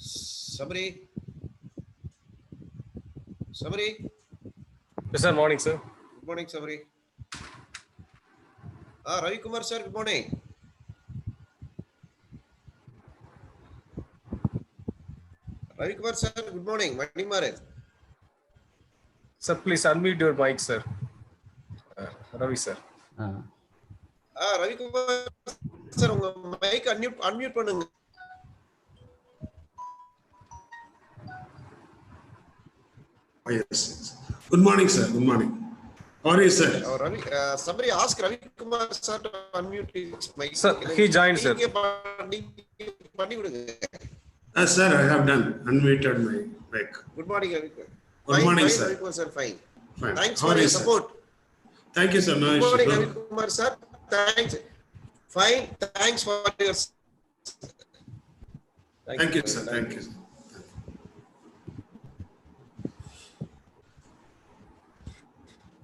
Somebody? Yes, sir. Morning, sir. Good morning, somebody. Ravikumar, sir, good morning. Ravikumar, sir, good morning. Manimaran. Sir, please unmute your mic, sir. Ravi, sir. Ravikumar, sir, unga mic unmute பண்ணுங்க. Yes. Good morning, sir. Good morning. How are you, sir? Somebody ask Ravikumar, sir, to unmute his mic. Sir, he joined, sir. பண்ணி விடுங்க. Sir, I have done. Unmuted my mic. Good morning, Ravikumar. Good morning, sir. Ravikumar, sir, fine. Fine. Thanks for your support. Thank you, sir. No Good morning, issue. Ravikumar, sir. Thanks. Fine. Thanks for your. Thank you, sir. Thank you.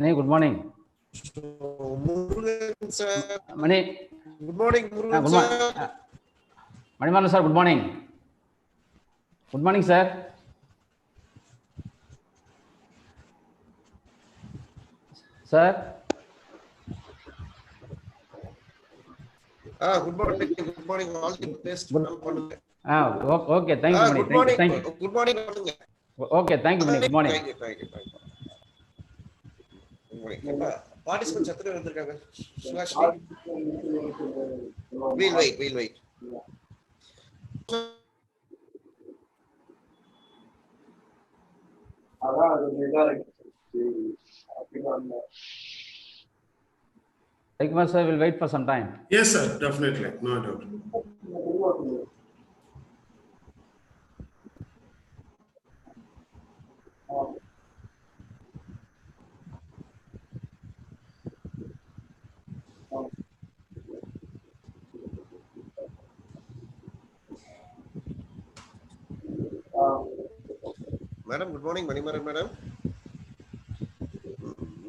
Hey, good morning. Murugan, sir. Mani. Good morning, Murugan, good sir. Manimaran, sir, good morning. Good morning, sir. Sir. Good morning. Good morning. All the best. Okay. Thank you, Mani. Good morning. Thank you. Good morning. Okay, thank you, Mani. Good morning. Thank you. Good morning. Participants எத்தனை வந்திருக்காங்க? Suhasini. We'll wait. Ravikumar, sir, will wait for some time. Yes, sir. Definitely. No doubt. Madam good morning Manimaran madam.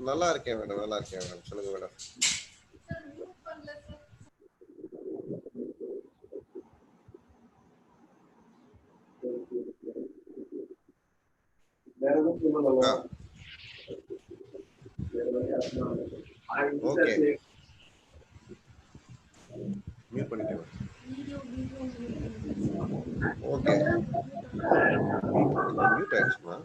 நல்லா இருக்கேன் madam. சொல்லுங்க madam. Okay. Mute பண்ணிட்டேன். Okay. Mute ஆயிடுச்சுமா?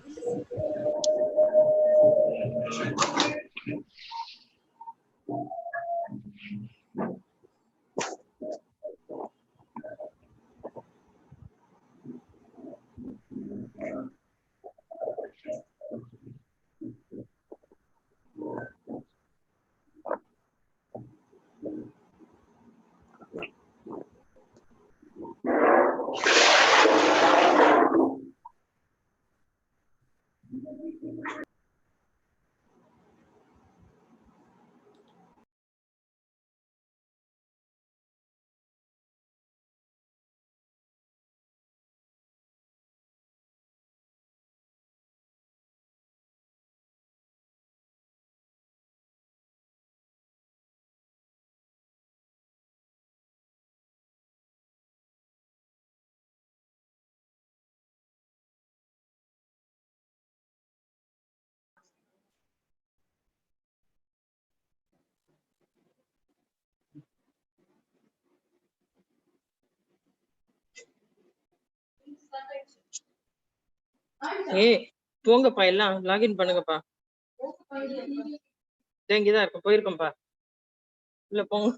போங்கப்பா எல்லாம் login பண்ணுங்கப்பா. இங்கதான் இருக்க போயிருக்கோம்ப்பா. இல்ல போங்க.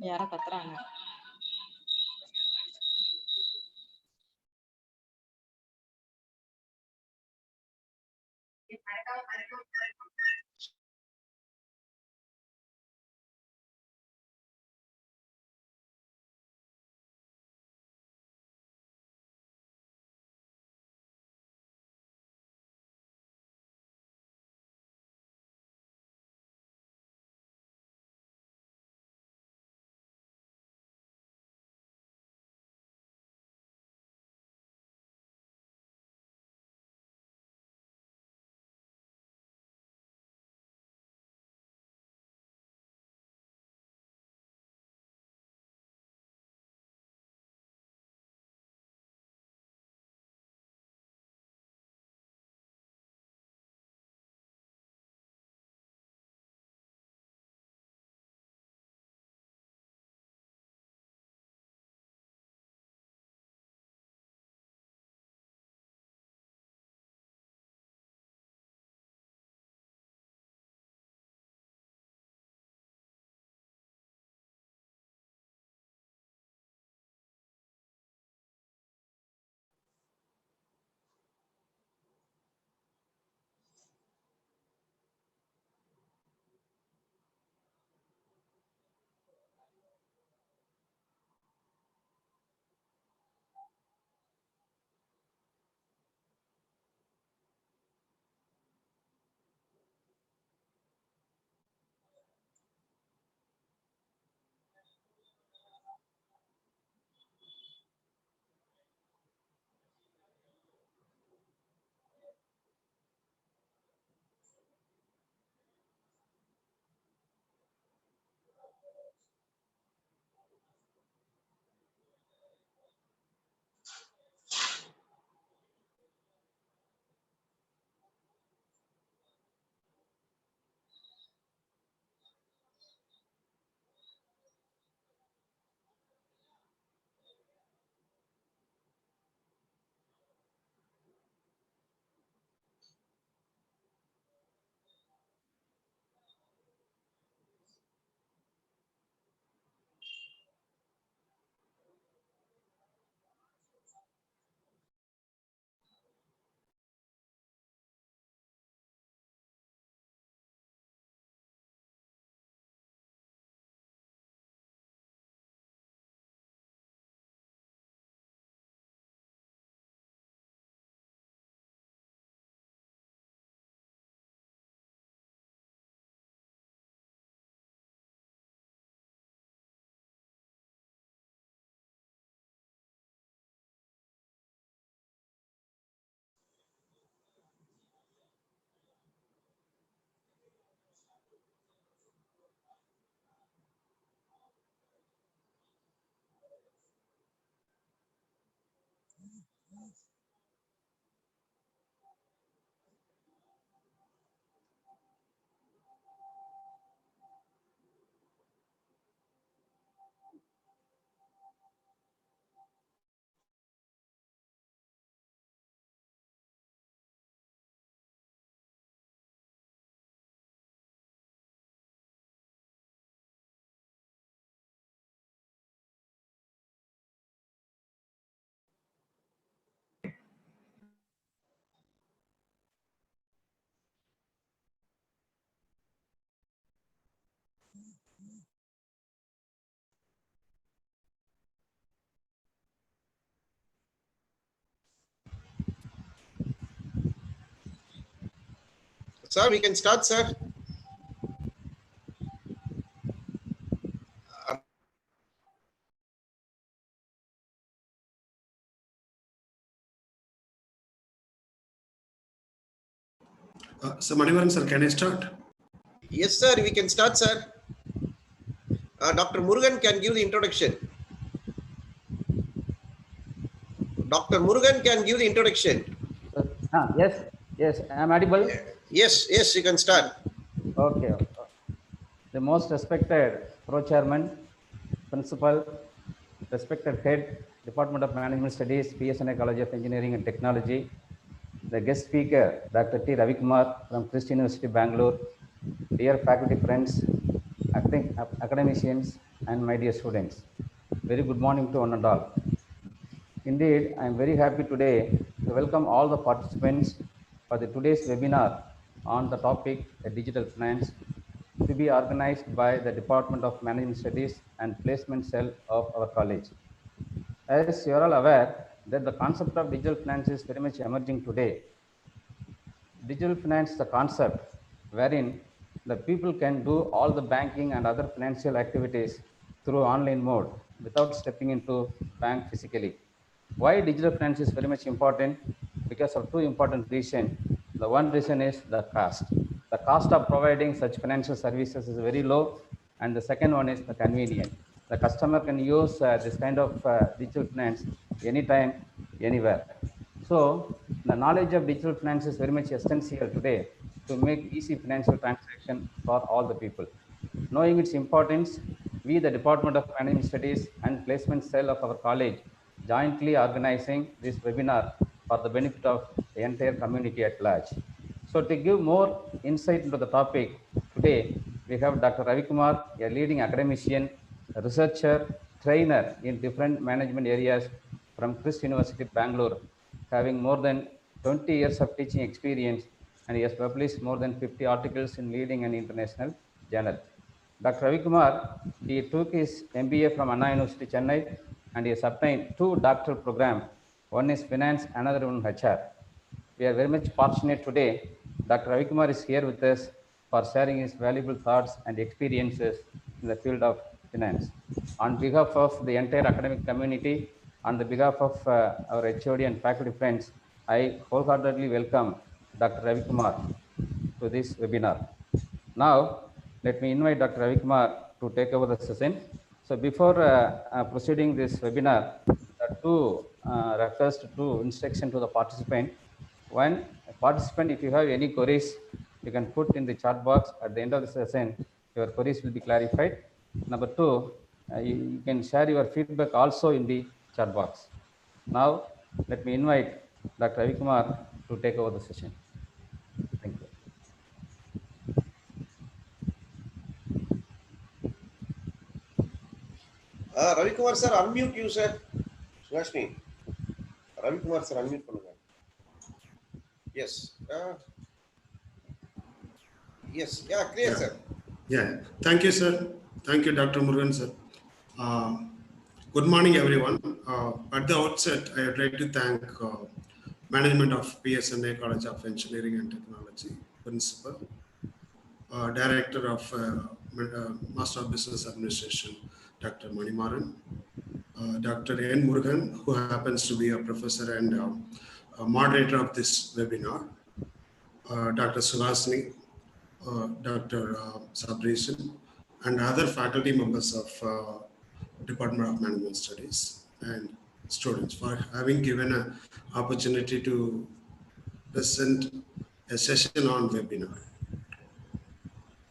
யாரோ கத்துறாங்க. Sir, we can start, sir. So Manivaran sir, can I start? Yes, sir, we can start, sir. Dr. Murugan can give the introduction. Dr. Murugan can give the introduction. Yes, yes, I am audible. Yes, yes, you can start. Okay. The most respected pro-chairman, principal, respected head, Department of Management Studies, PSNA College of Engineering and Technology, the guest speaker, Dr. T.Ravikumar from Christ University, Bangalore, dear faculty friends, academicians, and my dear students. Very good morning to one and all. Indeed, I am very happy today to welcome all the participants for today's webinar on the topic digital finance, to be organized by the Department of Management Studies and Placement Cell of our college. As you are all aware that the concept of digital finance is very much emerging today. Digital finance is a concept wherein the people can do all the banking and other financial activities through online mode without stepping into bank physically. Why digital finance is very much important? Because of two important reasons. The one reason is the cost. The cost of providing such financial services is very low, and the second one is the convenience. The customer can use this kind of digital finance anytime, anywhere. So the knowledge of digital finance is very much essential today to make easy financial transaction for all the people. Knowing its importance, we, the Department of Management Studies and Placement Cell of our college, jointly organizing this webinar for the benefit of the entire community at large. So to give more insight into the topic, today we have Dr. Ravikumar, a leading academician, researcher, trainer in different management areas from Christ University, Bangalore, having more than 20 years of teaching experience, and he has published more than 50 articles in leading and international journals. Dr. Ravikumar, he took his MBA from Anna University, Chennai, and he has obtained two doctoral programs. One is finance, another one HR. We are very much fortunate today. Dr. Ravikumar is here with us for sharing his valuable thoughts and experiences in the field of finance. On behalf of the entire academic community, on the behalf of our HOD and faculty friends, I wholeheartedly welcome Dr. Ravikumar to this webinar. Now, let me invite Dr. Ravikumar to take over the session. So before proceeding this webinar, two refers to two instruction to the participant. One, participant, if you have any queries, you can put in the chat box. At the end of the session, your queries will be clarified. Number two, you can share your feedback also in the chat box. Now, let me invite Dr. Ravikumar to take over the session. Thank you. Ravikumar sir, unmute you, sir. Rashmi. Ravikumar sir, unmute பண்ணுங்க. Yes. Yes. Yeah, clear, sir. Yeah. Thank you, sir. Thank you, Dr. Murugan, sir. Good morning, everyone. At the outset, I would like to thank management of PSNA College of Engineering and Technology, principal, director of Master of Business Administration, Dr. Manimaran, Dr. N. Murugan, who happens to be a professor and moderator of this webinar, Dr. Suhasini, Dr. Sabreesan, and other faculty members of Department of Management Studies and students for having given an opportunity to present a session on webinar.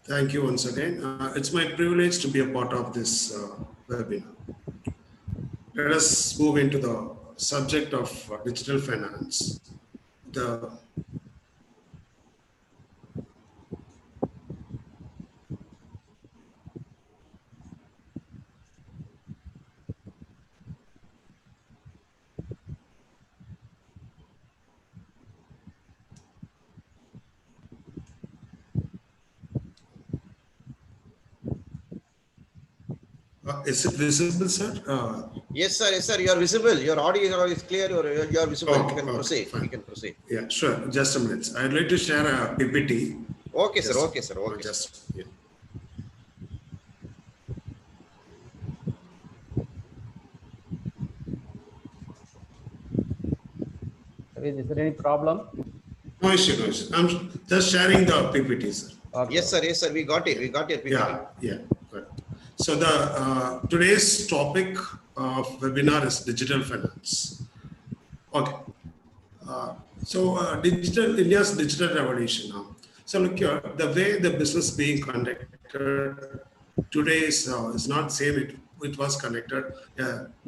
Thank you once again. It's my privilege to be a part of this webinar. Let us move into the subject of digital finance. Is it visible, sir? Yes, sir. Yes, sir. You are visible. Your audio is clear. You are visible. Oh, you can proceed. fine. You can proceed. Yeah, sure. Just a minute. I'd like to share a PPT Okay, sir. Okay, sir. Okay. Just, yeah. Is there any problem? No issue, no issue. I'm just sharing the PPT, sir. Okay. Yes, sir. Yes, sir. We got it. We got it. Yeah, yeah, good. So the today's topic of webinar is digital finance. Okay. Digital India's digital revolution now. So look here, the way the business being conducted today is not same it was conducted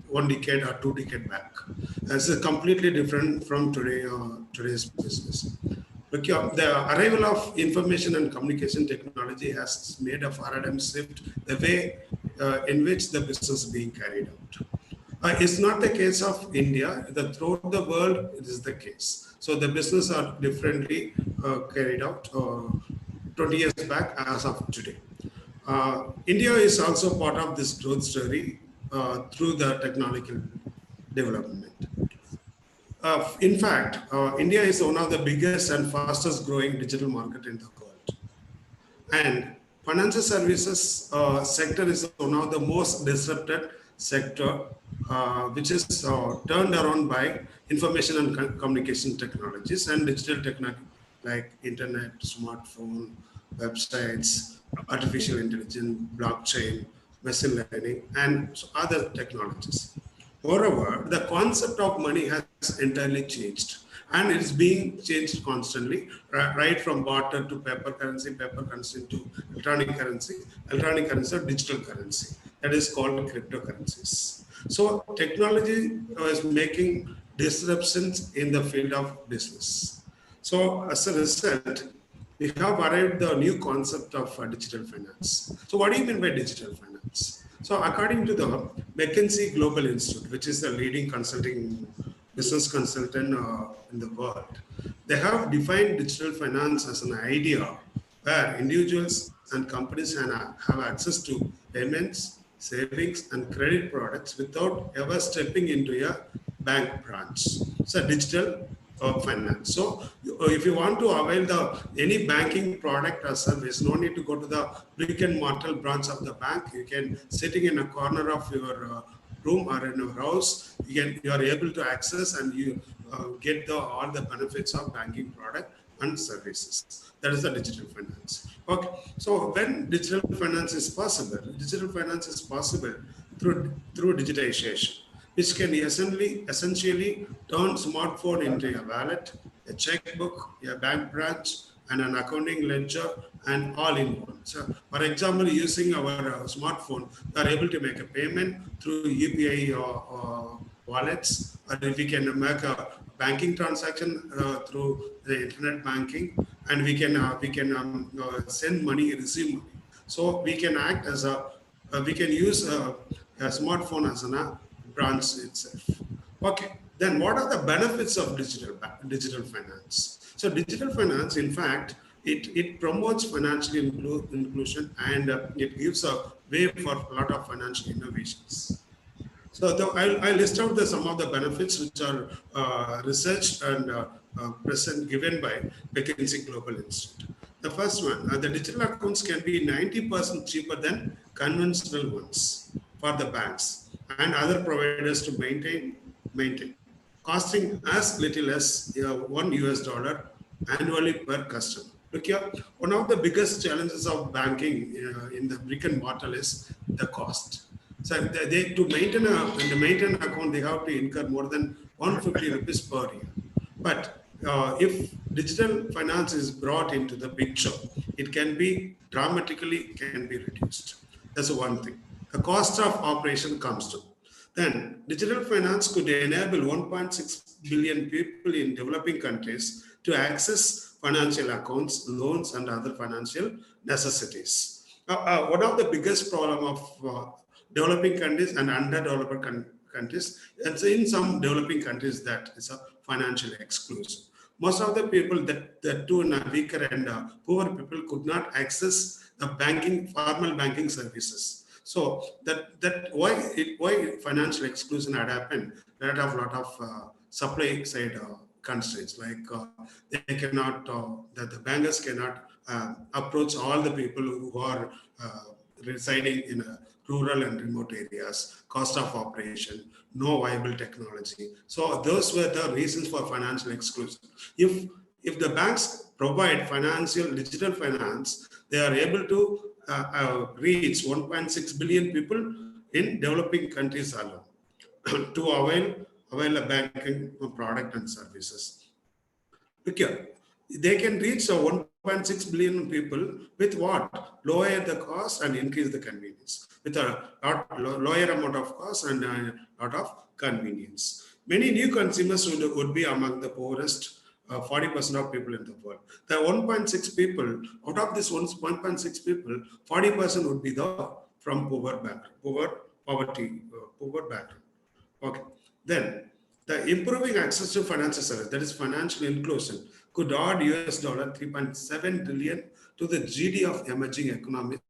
1 decade or 2 decade back. It's completely different from today's business. Look here, the arrival of information and communication technology has made a paradigm shift the way in which the business is being carried out. It's not the case of India. Throughout the world, it is the case. So the business are differently carried out 20 years back as of today. India is also part of this growth story through the technological development. In fact, India is one of the biggest and fastest growing digital market in the world. And financial services sector is one of the most disrupted sector, which is turned around by information and communication technologies and digital technology like internet, smartphone, websites, artificial intelligence, blockchain, machine learning, and other technologies. Moreover, the concept of money has entirely changed, and it's being changed constantly, right from barter to paper currency to electronic currency to digital currency. That is called cryptocurrencies. So technology is making disruptions in the field of business. So as a result, we have arrived the new concept of digital finance. So what do you mean by digital finance? So according to the McKinsey Global Institute, which is the leading business consultant in the world, they have defined digital finance as an idea where individuals and companies have access to payments, savings, and credit products without ever stepping into a bank branch. So digital finance. So if you want to avail any banking product or service, no need to go to the brick and mortar branch of the bank. You can sitting in a corner of your room or in your house, you are able to access and you get all the benefits of banking product and services. That is the digital finance. Okay. So when digital finance is possible through digitization, which can essentially turn smartphone into a wallet, a checkbook, a bank branch, and an accounting ledger, and all in one. So, for example, using our smartphone, we are able to make a payment through UPI wallets, or if we can make a banking transaction through the internet banking, and we can send money, receive money. So we can act as we can use a smartphone as a branch itself. Okay, then what are the benefits of digital finance? So digital finance, in fact, it promotes financial inclusion, and it gives a way for a lot of financial innovations. So I'll list out some of the benefits which are researched and given by McKinsey Global Institute. The first one, the digital accounts can be 90% cheaper than conventional ones for the banks and other providers to maintain, costing as little as $1 annually per customer. Look here, one of the biggest challenges of banking in the brick and mortar is the cost. So to maintain an account, they have to incur more than 150 rupees per year. But if digital finance is brought into the picture, it can be dramatically reduced. That's one thing. The cost of operation comes to. Then digital finance could enable 1.6 billion people in developing countries to access financial accounts, loans, and other financial necessities. One of the biggest problem of developing countries and underdeveloped countries, and in some developing countries, that is a financial exclusion. Most of the people that too weaker and poor people could not access the formal banking services. So that why financial exclusion had happened. There are a lot of supply side constraints, like they cannot, that the bankers cannot approach all the people who are residing in rural and remote areas, cost of operation, no viable technology. So those were the reasons for financial exclusion. If the banks provide financial digital finance, they are able to reach 1.6 billion people in developing countries alone to avail a banking product and services. Okay. They can reach 1.6 billion people with what? Lower the cost and increase the convenience. With a lower amount of cost and a lot of convenience. Many new consumers would be among the poorest 40% of people in the world. The 1.6 people, out of this 1.6 people, 40% would be from poor background. Okay. Then the improving access to financial service, that is financial inclusion, could add $3.7 trillion to the GDP of emerging economies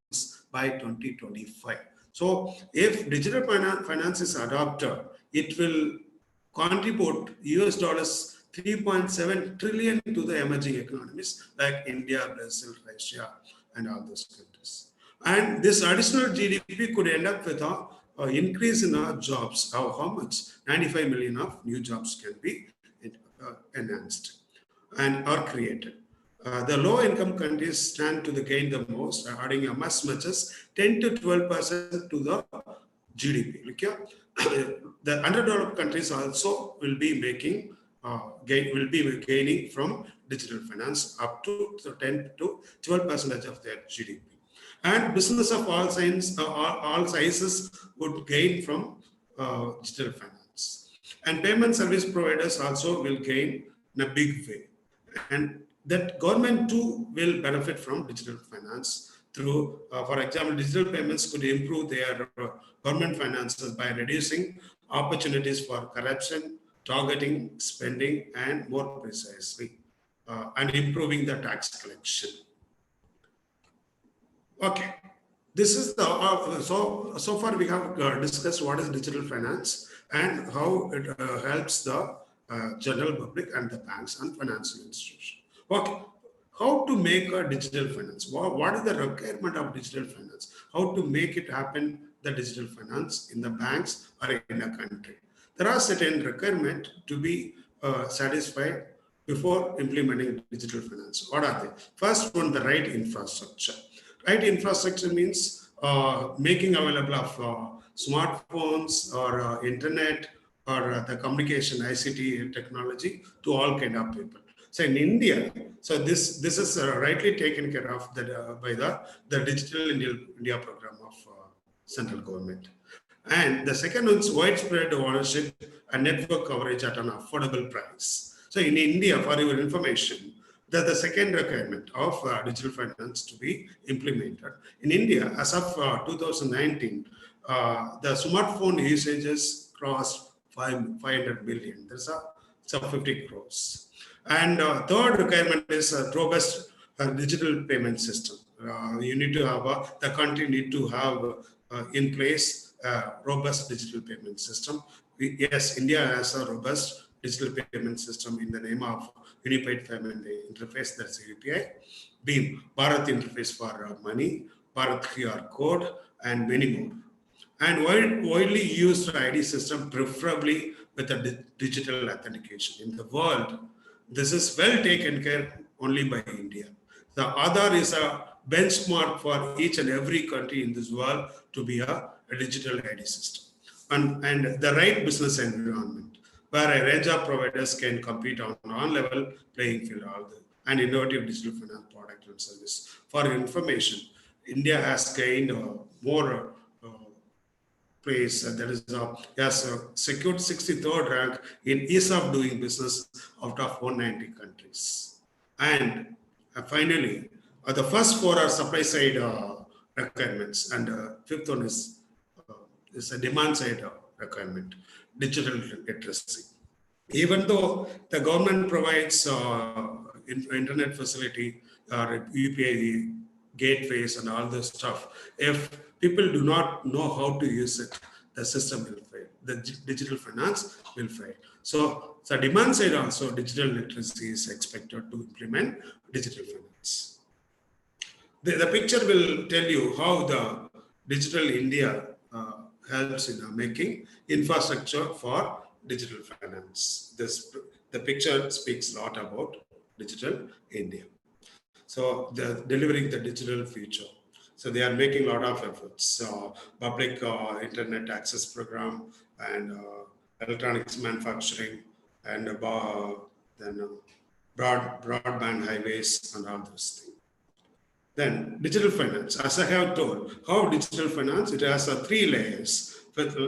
by 2025. So if digital finance is adopted, it will contribute $3.7 trillion to the emerging economies like India, Brazil, Russia, and all those countries. And this additional GDP could end up with an increase in our jobs. How much? 95 million of new jobs can be enhanced and are created. The low-income countries stand to the gain the most, adding as much as 10 to 12% to the GDP. Okay? The underdeveloped countries also will be making gaining from digital finance up to 10 to 12% of their GDP. And business of all sizes would gain from digital finance. And payment service providers also will gain in a big way. And that government too will benefit from digital finance through, for example, digital payments could improve their government finances by reducing opportunities for corruption, targeting spending, and more precisely, and improving the tax collection. Okay, this is the so far we have discussed what is digital finance and how it helps the general public and the banks and financial institutions. Okay, how to make a digital finance? What is the requirement of digital finance? How to make it happen, the digital finance in the banks or in a country? There are certain requirements to be satisfied before implementing digital finance. What are they? First one, the right infrastructure. Right infrastructure means making available of smartphones or internet or the communication ICT technology to all kind of people. So in India, so this is rightly taken care of by the Digital India program of central government. And the second one is widespread ownership and network coverage at an affordable price. So in India, for your information, the second requirement of digital finance to be implemented. In India, as of 2019, the smartphone usages crossed 500 million. There's a 50 crores. And third requirement is a robust digital payment system. You need to have, the country need to have in place a robust digital payment system. Yes, India has a robust digital payment system in the name of Unified Payment Interface, that's UPI, BEAM, Bharat Interface for Money, Bharat QR Code, and many more. And widely used ID system, preferably with a digital authentication. In the world, this is well taken care only by India. The other is a benchmark for each and every country in this world to be a digital ID system. And the right business environment, where a range of providers can compete on level playing field and innovative digital finance product and service. For your information, India has gained more place, that is, has secured 63rd rank in ease of doing business out of 190 countries. And finally, the first four are supply side requirements, and fifth one is a demand side requirement, digital literacy. Even though the government provides internet facility, UPI gateways and all this stuff, if people do not know how to use it, the system will fail. The digital finance will fail. So the demand side also, digital literacy is expected to implement digital finance. The picture will tell you how the digital India helps in making infrastructure for digital finance. The picture speaks a lot about digital India. So they're delivering the digital future. So they are making a lot of efforts. Public internet access program and electronics manufacturing and then broadband highways and all those things. Then digital finance, as I have told, how digital finance, it has 3 layers,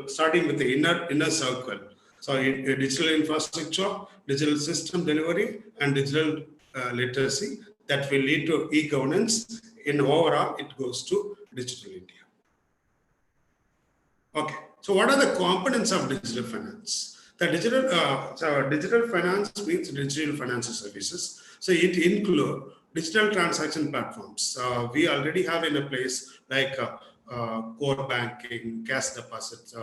starting with the inner circle. So digital infrastructure, digital system delivery, and digital literacy that will lead to e-governance. In overall, it goes to digital India. Okay, so what are the components of digital finance? The digital finance means digital financial services. So it includes digital transaction platforms. We already have in a place like core banking, cash deposit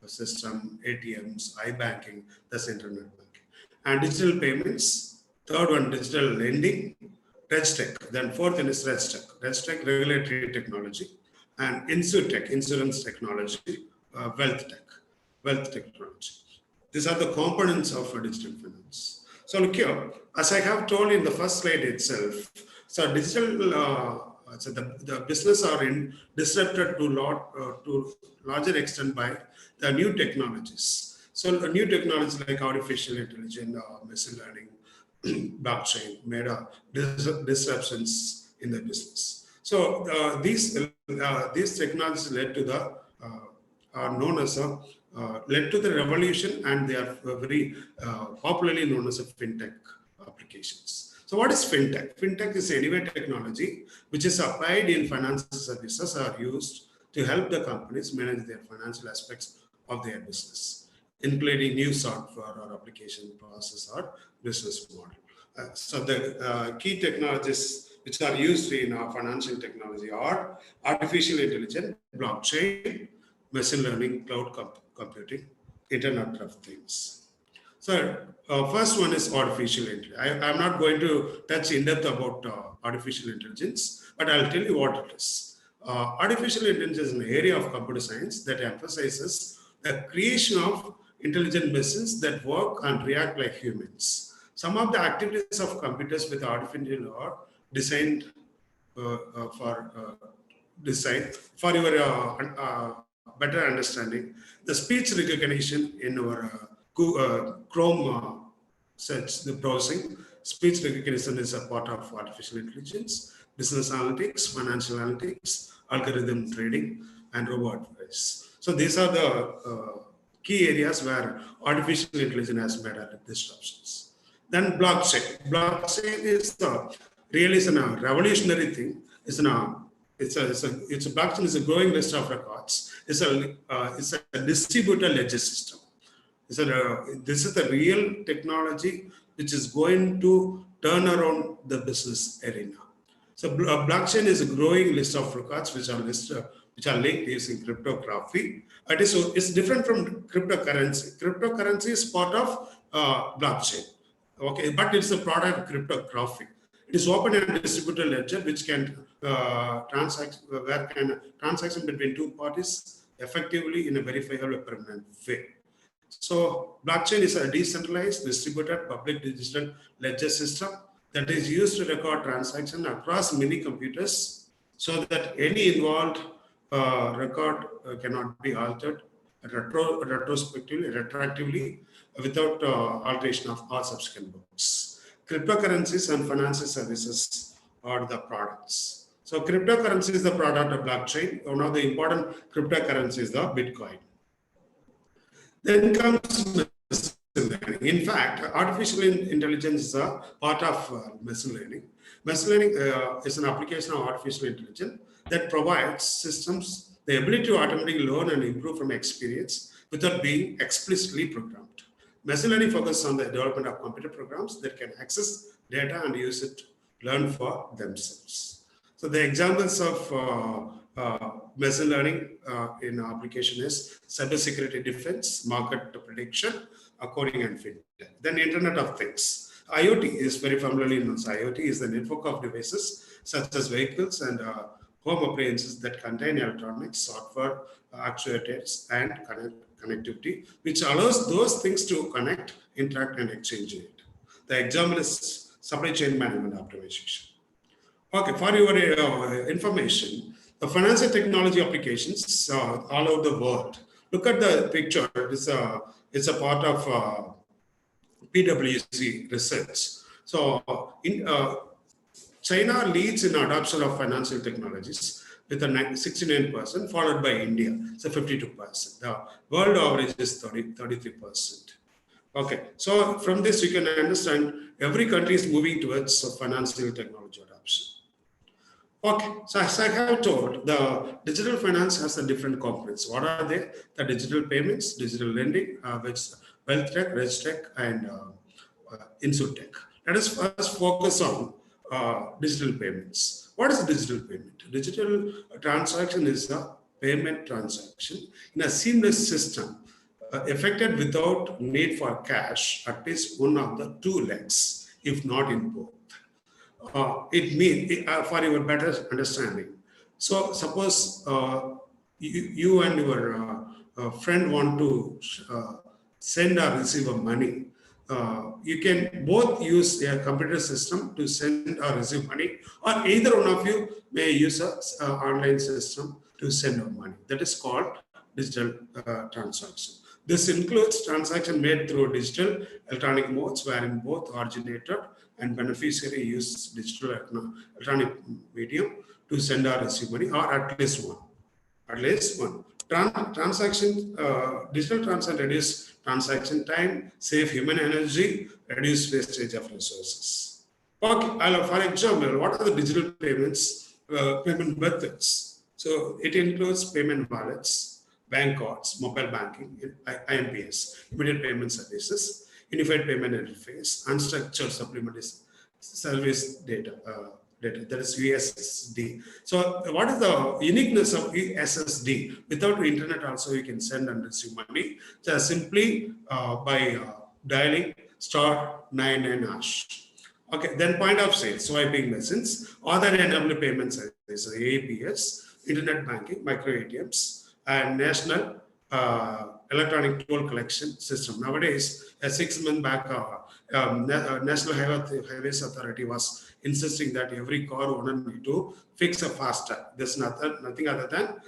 system, ATMs, iBanking, that's internet banking. And digital payments. Third one, digital lending, RegTech. Then fourth one is RegTech. RegTech, regulatory technology. And InsurTech, insurance technology, wealth technology. These are the components of digital finance. So look here, as I have told in the first slide itself, so digital, so the business are disrupted to larger extent by the new technologies. So new technologies like artificial intelligence, machine learning, blockchain made disruptions in the business. So these technologies led to the are known as led to the revolution, and they are very popularly known as FinTech applications. So what is FinTech? FinTech is anyway technology which is applied in financial services or used to help the companies manage their financial aspects of their business, including new software or application process or business model. So the key technologies which are used in financial technology are artificial intelligence, blockchain, machine learning, cloud computing, Internet of Things. So first one is artificial intelligence. I'm not going to touch in depth about artificial intelligence, but I'll tell you what it is. Artificial intelligence is an area of computer science that emphasizes the creation of intelligent machines that work and react like humans. Some of the activities of computers with artificial are designed for your better understanding. The speech recognition in our Chrome search, the browsing, speech recognition is a part of artificial intelligence, business analytics, financial analytics, algorithm trading, and robot voice. So these are the key areas where artificial intelligence has made disruptions. Then blockchain. Blockchain is really a revolutionary thing. It's a blockchain is a growing list of records. It's a distributed ledger system. This is the real technology which is going to turn around the business arena. So blockchain is a growing list of records which are linked using cryptography. It's different from cryptocurrency. Cryptocurrency is part of blockchain. Okay, but it's a product of cryptography. It is open and distributed ledger which can transaction between two parties effectively in a verifiable permanent way. So blockchain is a decentralized, distributed, public digital ledger system that is used to record transactions across many computers so that any involved record cannot be altered retroactively without alteration of all subsequent books. Cryptocurrencies and financial services are the products. So cryptocurrency is the product of blockchain. One of the important cryptocurrencies is the Bitcoin. Then comes machine learning. In fact, artificial intelligence is a part of machine learning. Machine learning is an application of artificial intelligence that provides systems the ability to automatically learn and improve from experience without being explicitly programmed. Machine learning focuses on the development of computer programs that can access data and use it to learn for themselves. So the examples of machine learning in application is cybersecurity defense, market prediction, coding, and FinTech. Then Internet of Things. IoT is very familiarly known as IoT is the network of devices such as vehicles and home appliances that contain electronics, software, actuators, and connectivity, which allows those things to connect, interact, and exchange it. The example is supply chain management optimization. Okay, for your information, the financial technology applications all over the world. Look at the picture. It's a part of PwC research. So in China leads in adoption of financial technologies with a 69%, followed by India, so 52%. The world average is 33%. Okay, so from this you can understand every country is moving towards financial technology adoption. Okay, so as I have told, the digital finance has the different components. What are they? The digital payments, digital lending, which wealth tech, rich tech, and insurtech. Let us first focus on digital payments. What is digital payment? Digital transaction is a payment transaction in a seamless system effected without need for cash, at least one of the two legs, if not in both. It means, for your better understanding, so suppose you and your friend want to send or receive a money. You can both use a computer system to send or receive money, or either one of you may use an online system to send money. That is called digital transaction. This includes transaction made through digital electronic modes, wherein both originator and beneficiary use digital electronic medium to send or receive money, or at least one. At least one. Transaction, digital transaction reduce transaction time, save human energy, reduce wastage of resources. Okay, for example, what are the digital payments, payment methods? So it includes payment wallets, bank cards, mobile banking, IMPS, immediate payment services, unified payment interface, unstructured supplementary service data, that is USSD. So what is the uniqueness of USSD? Without internet also you can send and receive money just simply by dialing *99#. Okay, then point of sale, swiping machines, other enable payment services, APS, internet banking, micro ATMs, and national electronic toll collection system. Nowadays, a 6 month back, National Highways Authority was insisting that every car owner need to fix a FASTag. There's nothing other than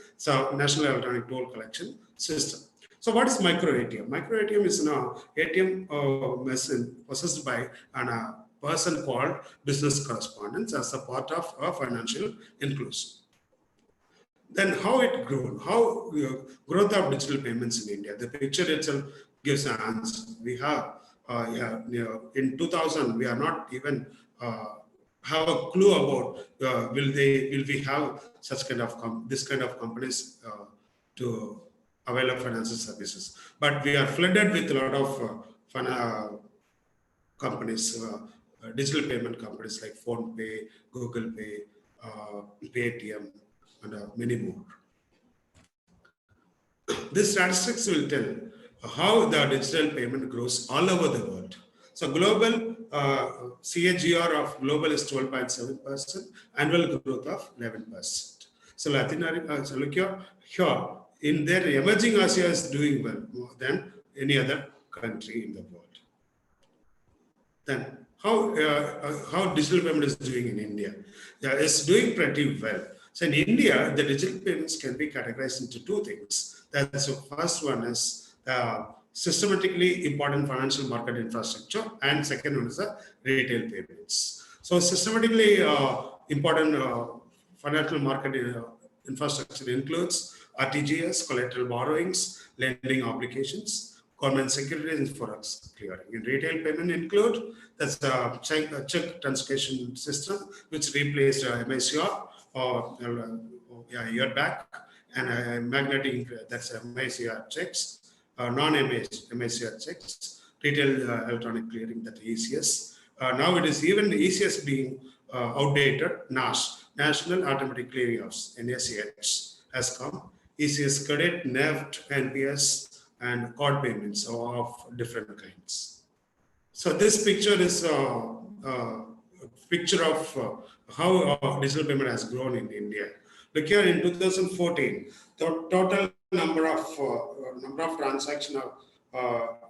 National Electronic Toll Collection System. So what is micro ATM? Micro ATM is an ATM machine possessed by a person called business correspondents as a part of financial inclusion. Then how it grew, how growth of digital payments in India. The picture itself gives an answer. We have, in 2000, we are not even have a clue about will we have such kind of this kind of companies to avail of financial services. But we are flooded with a lot of companies, digital payment companies like PhonePe, Google Pay, Paytm, and many more. These statistics will tell how the digital payment grows all over the world. So global CAGR of global is 12.7%, annual growth of 11%. So Latin America, so look here, in their emerging Asia is doing well more than any other country in the world. Then how digital payment is doing in India? Yeah, it's doing pretty well. So in India, the digital payments can be categorized into two things. That's the first one is systematically important financial market infrastructure, and second one is the retail payments. So systematically important financial market infrastructure includes RTGS, collateral borrowings, lending obligations, government securities, and forex clearing. In retail payment include that's the check transmission system, which replaced MICR a year back, and magnetic, that's MICR checks, non-MICR checks, retail electronic clearing, that ECS. Now it is even the ECS being outdated. NACH, National Automatic Clearing House, NACH, has come. ECS credit, NEFT, NPS, and card payments of different kinds. So this picture is a picture of how digital payment has grown in India. Look here in 2014, the total number of transactions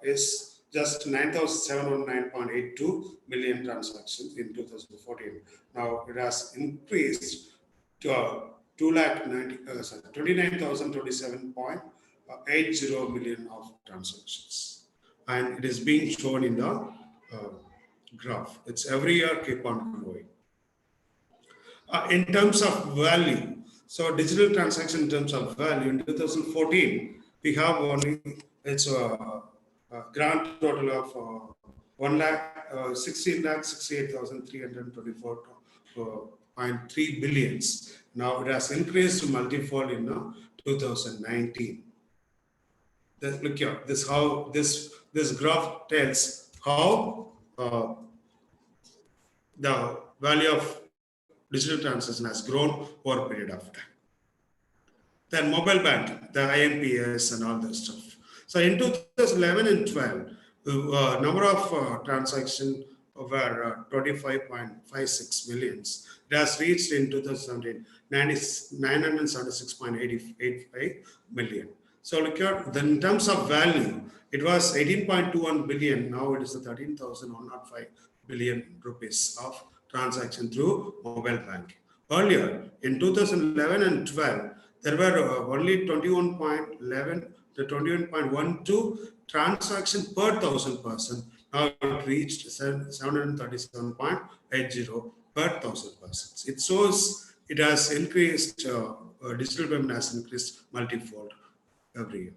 is just 9,709.82 million transactions in 2014. Now it has increased to 29,027.80 million of transactions, and it is being shown in the graph. It's every year keep on growing. In terms of value, so digital transaction in terms of value in 2014, we have only it's a grand total of 16,68,324.3 billions. Now it has increased multifold in 2019. Look here, this how this graph tells how the value of digital transaction has grown over a period of time. Then mobile banking, the IMPS and all that stuff. So in 2011 and 12, number of transactions were 25.56 millions. It has reached in 2017 976.85 million. So look here, then in terms of value, it was 18.21 billion. Now it is 13,105 billion rupees of transaction through mobile banking. Earlier, in 2011 and 12, there were only 21.11 to 21.12 transaction per 1,000 person. Now it reached 737.80 per 1,000 persons. It shows it has increased, digital payment has increased multifold every year.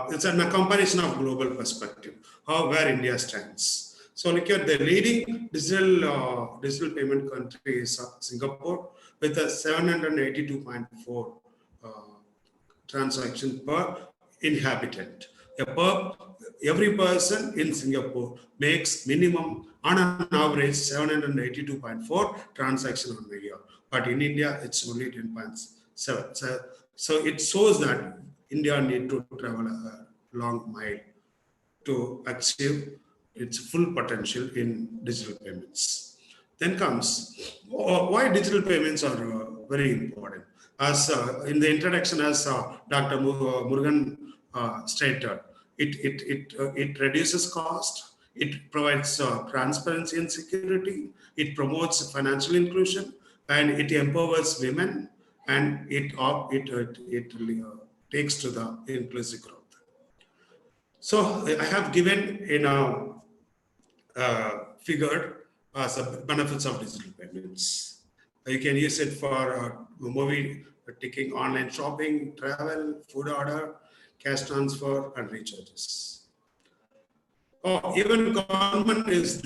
It's a comparison of global perspective, where India stands. So look at the leading digital payment country is Singapore with a 782.4 transaction per inhabitant. Every person in Singapore makes minimum on an average 782.4 transactions on a year, but in India it's only 10.7. So it shows that India need to travel a long mile to achieve its full potential in digital payments. Then comes why digital payments are very important. As in the introduction, as Dr. Murugan stated, it reduces cost, it provides transparency and security, it promotes financial inclusion, and it empowers women, and it takes to the inclusive growth. So I have given in a figure as benefits of digital payments. You can use it for movie ticketing, online shopping, travel, food order, cash transfer, and recharges. Even government is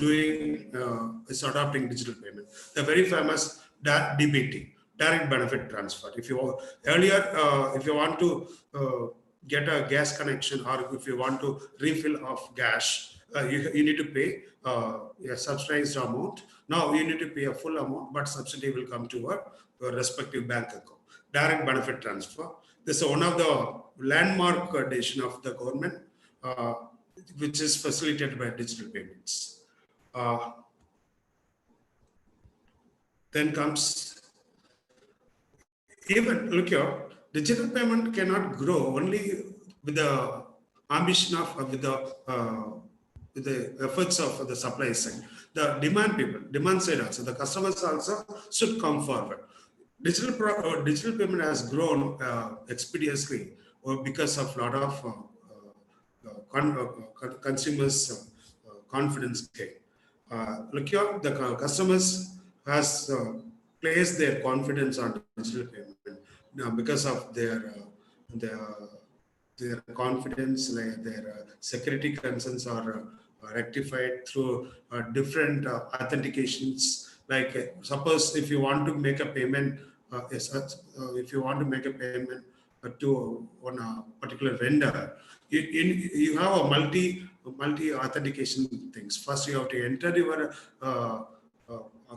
adopting digital payment. The very famous DBT, direct benefit transfer. If you want to get a gas connection, or if you want to refill of gas, you need to pay a subsidized amount. Now you need to pay a full amount, but subsidy will come to your respective bank account. Direct benefit transfer. This is one of the landmark decision of the government, which is facilitated by digital payments. Then comes, even look here, digital payment cannot grow only with the ambition of with the efforts of the supply side. The demand side also, the customers also should come forward. Digital payment has grown expeditiously because of a lot of consumers' confidence gain. Look here, the customers has placed their confidence on digital payment because of their confidence, like their security concerns are rectified through different authentications. Like suppose if you want to make a payment, to on a particular vendor, you have a multi authentication things. First, you have to enter your a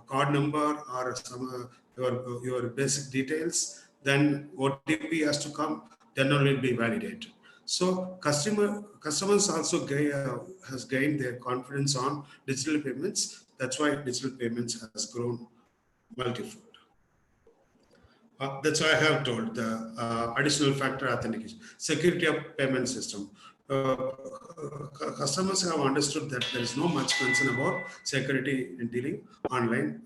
card number or some your basic details. Then OTP has to come. Then only it will be validated. So customers also has gained their confidence on digital payments. That's why digital payments has grown multi-fold. That's why I have told the additional factor authentication, security of payment system. Customers have understood that there is no much concern about security in dealing online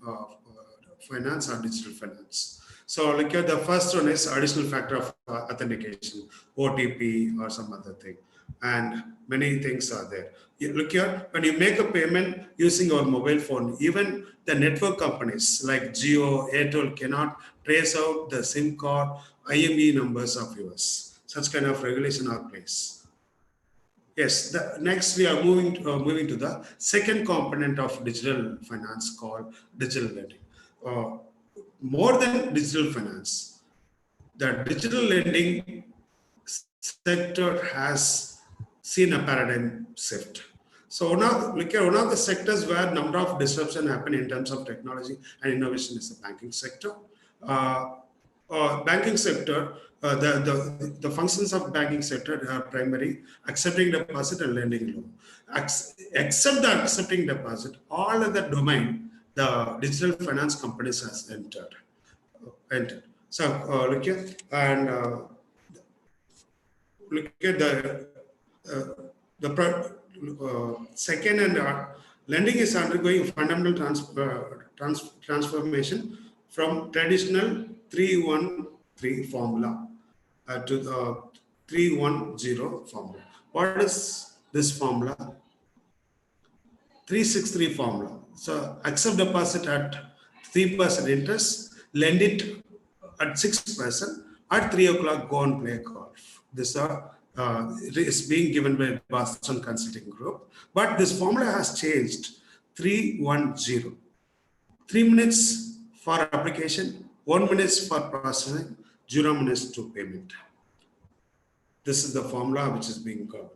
finance or digital finance. So look at the first one is additional factor of authentication, OTP or some other thing. And many things are there. You look here, when you make a payment using your mobile phone, even the network companies like Jio, Airtel cannot trace out the SIM card, IME numbers of yours. Such kind of regulation are placed. Yes, next we are moving to the second component of digital finance called digital lending. More than digital finance, the digital lending sector has seen a paradigm shift. So look at one of the sectors where number of disruption happen in terms of technology and innovation is the banking sector. Banking sector, the functions of banking sector are primary, accepting deposit and lending loan. Except the accepting deposit, all other domain, the digital finance companies has entered. So look here, and look at the second and lending is undergoing fundamental transformation from traditional 3-1-3 formula to the 3-1-0 formula. What is this formula? 3-6-3 formula. So accept deposit at 3% interest, lend it at 6%. At 3 o'clock, go and play golf. This is being given by Boston Consulting Group. But this formula has changed. 3-1-0. 3 minutes for application, 1 minute for processing, 0 minutes to payment. This is the formula which is being covered.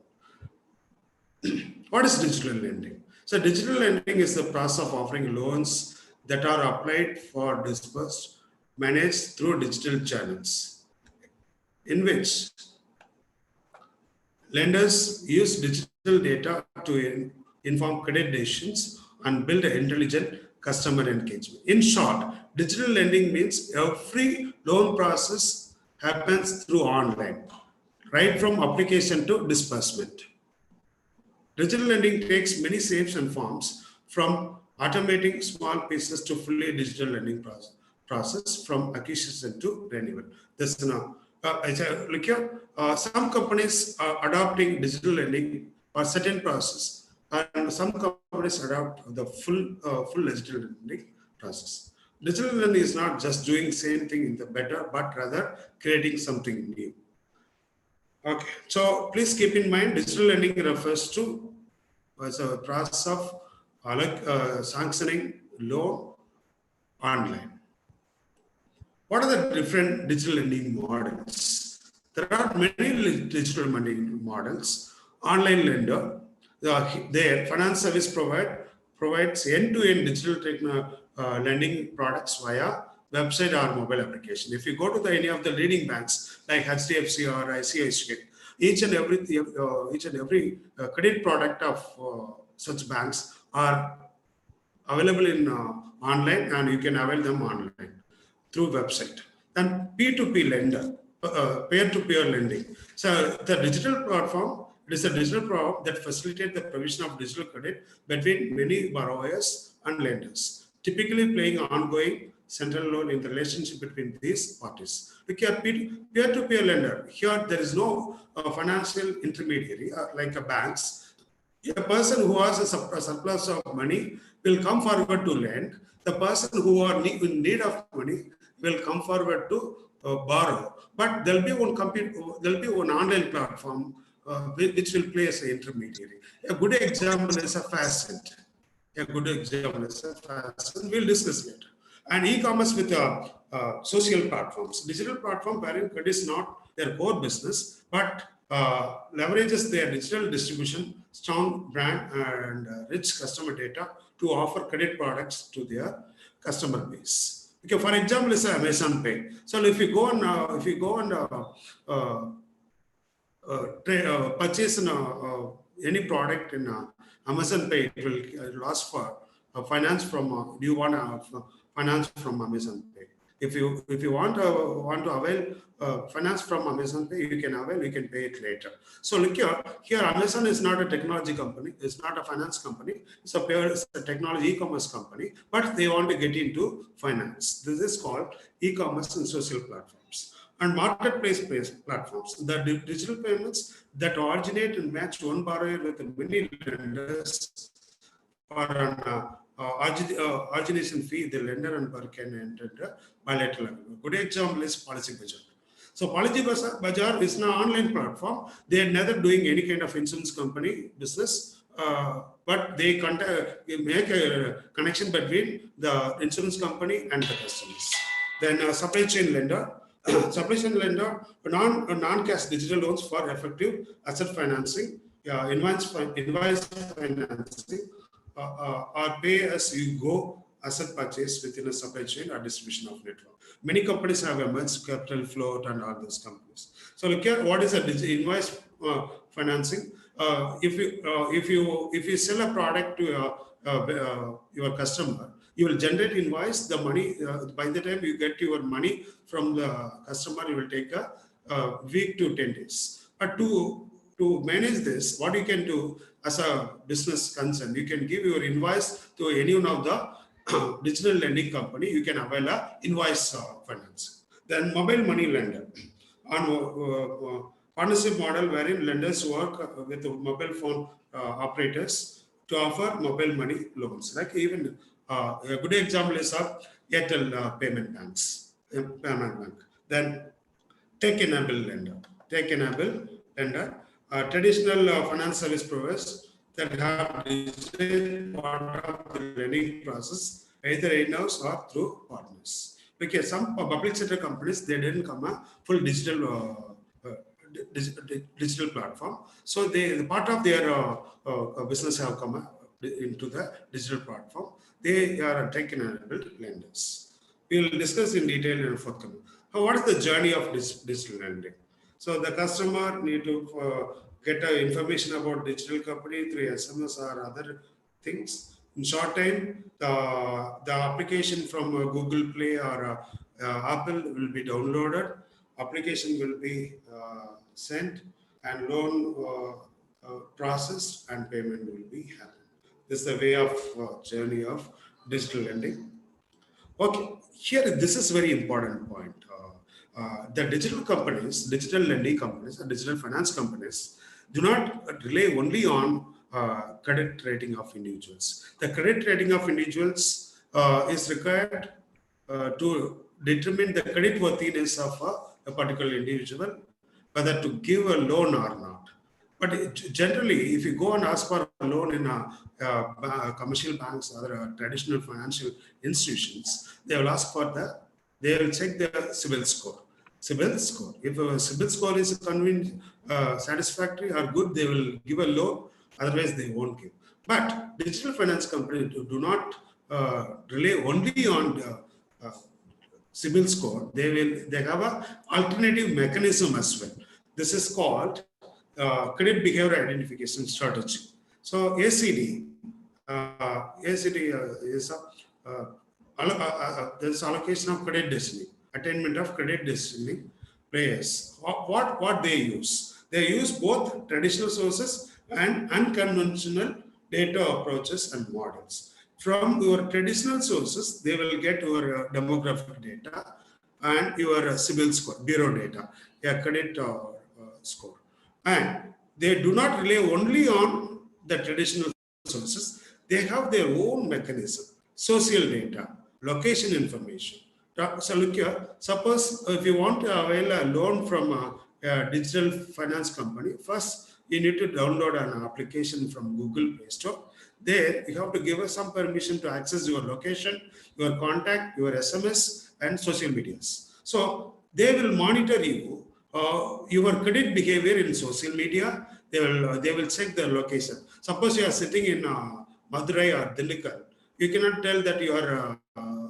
What is digital lending? So digital lending is the process of offering loans that are applied for, disbursed, managed through digital channels, in which lenders use digital data to inform credit decisions and build an intelligent customer engagement. In short, digital lending means every loan process happens through online, right from application to disbursement. Digital lending takes many shapes and forms, from automating small pieces to fully digital lending process from acquisition to renewal. This is now. Look here, some companies are adopting digital lending for certain process, and some companies adopt the full digital lending process. Digital lending is not just doing same thing in the better, but rather creating something new. Okay, so please keep in mind, digital lending refers to as a process of sanctioning loan online. What are the different digital lending models? There are many digital lending models. Online lender, their finance service provides end-to-end digital lending products via website or mobile application. If you go to any of the leading banks like HDFC or ICICI, each and every credit product of such banks are available in online, and you can avail them online through website. And P2P lender, peer-to-peer lending. So the digital platform, it is a digital platform that facilitates the provision of digital credit between many borrowers and lenders, typically playing an ongoing central role in the relationship between these parties. Look at peer-to-peer lender. Here there is no financial intermediary like a banks. A person who has a surplus of money will come forward to lend. The person who are in need of money will come forward to borrow. But there'll be one online platform which will play as an intermediary. A good example is a Facet. We'll discuss later. And e-commerce with social platforms. Digital platform wherein credit is not their core business, but leverages their digital distribution, strong brand, and rich customer data to offer credit products to their customer base. Okay, for example, is Amazon Pay. So if you go and purchase any product in Amazon Pay, it will ask for finance from. Do you want finance from Amazon Pay. If you want to avail finance from Amazon Pay, you can avail. You can pay it later. So look here Amazon is not a technology company. It's not a finance company. It's a technology e-commerce company. But they want to get into finance. This is called e-commerce and social platforms and marketplace platforms. The digital payments that originate and match one borrower with many lenders for an origination fee, the lender and borrower can enter the bilateral agreement. Good example is Policy Bazaar. So Policy Bazaar is an online platform. They are neither doing any kind of insurance company business, but they make a connection between the insurance company and the customers. Then supply chain lender. Supply chain lender, non-cash digital loans for effective asset financing, invoice financing, or pay as you go asset purchase within a supply chain or distribution of network. Many companies have emerged, Capital Float and all those companies. So look at what is a invoice financing. If you sell a product to your customer, you will generate invoice. The money by the time you get your money from the customer, you will take a week to 10 days. But to manage this, what you can do as a business concern, you can give your invoice to any one of the digital lending company. You can avail a invoice finance. Then mobile money lender on partnership model wherein lenders work with mobile phone operators to offer mobile money loans. Like even a good example is Airtel payment banks, payment bank. Then tech-enabled lender. Tech-enabled lender. Traditional finance service providers that have digital part of the lending process, either in-house or through partners. Because some public sector companies, they didn't come a full digital digital platform. So the part of their business have come into the digital platform. They are tech-enabled lenders. We will discuss in detail in forthcoming. What is the journey of digital lending? So the customer need to get information about digital company through SMS or other things. In short time, the application from Google Play or Apple will be downloaded. Application will be sent and loan processed and payment will be happened. This is the way of journey of digital lending. Okay, here this is very important point. The digital companies, digital lending companies, and digital finance companies do not rely only on credit rating of individuals. The credit rating of individuals is required to determine the credit worthiness of a particular individual, whether to give a loan or not. But generally, if you go and ask for a loan in commercial banks or traditional financial institutions, they will ask for they will check the CIBIL score. CIBIL score. If a CIBIL score is satisfactory or good, they will give a loan. Otherwise, they won't give. But digital finance companies do not rely only on the CIBIL score. They have an alternative mechanism as well. This is called credit behavior identification strategy. So ACD is there's allocation of credit decisioning, attainment of credit decisioning players. What they use? They use both traditional sources and unconventional data approaches and models. From your traditional sources, they will get your demographic data and your CIBIL score, bureau data, your credit score. And they do not rely only on the traditional sources. They have their own mechanism, social data, location information. So look here, suppose if you want to avail a loan from a digital finance company, first you need to download an application from Google Play Store. There you have to give us some permission to access your location, your contact, your SMS and social medias. So they will monitor you, your credit behavior in social media. They will check the location. Suppose you are sitting in Madurai or Dindigul, you cannot tell that you are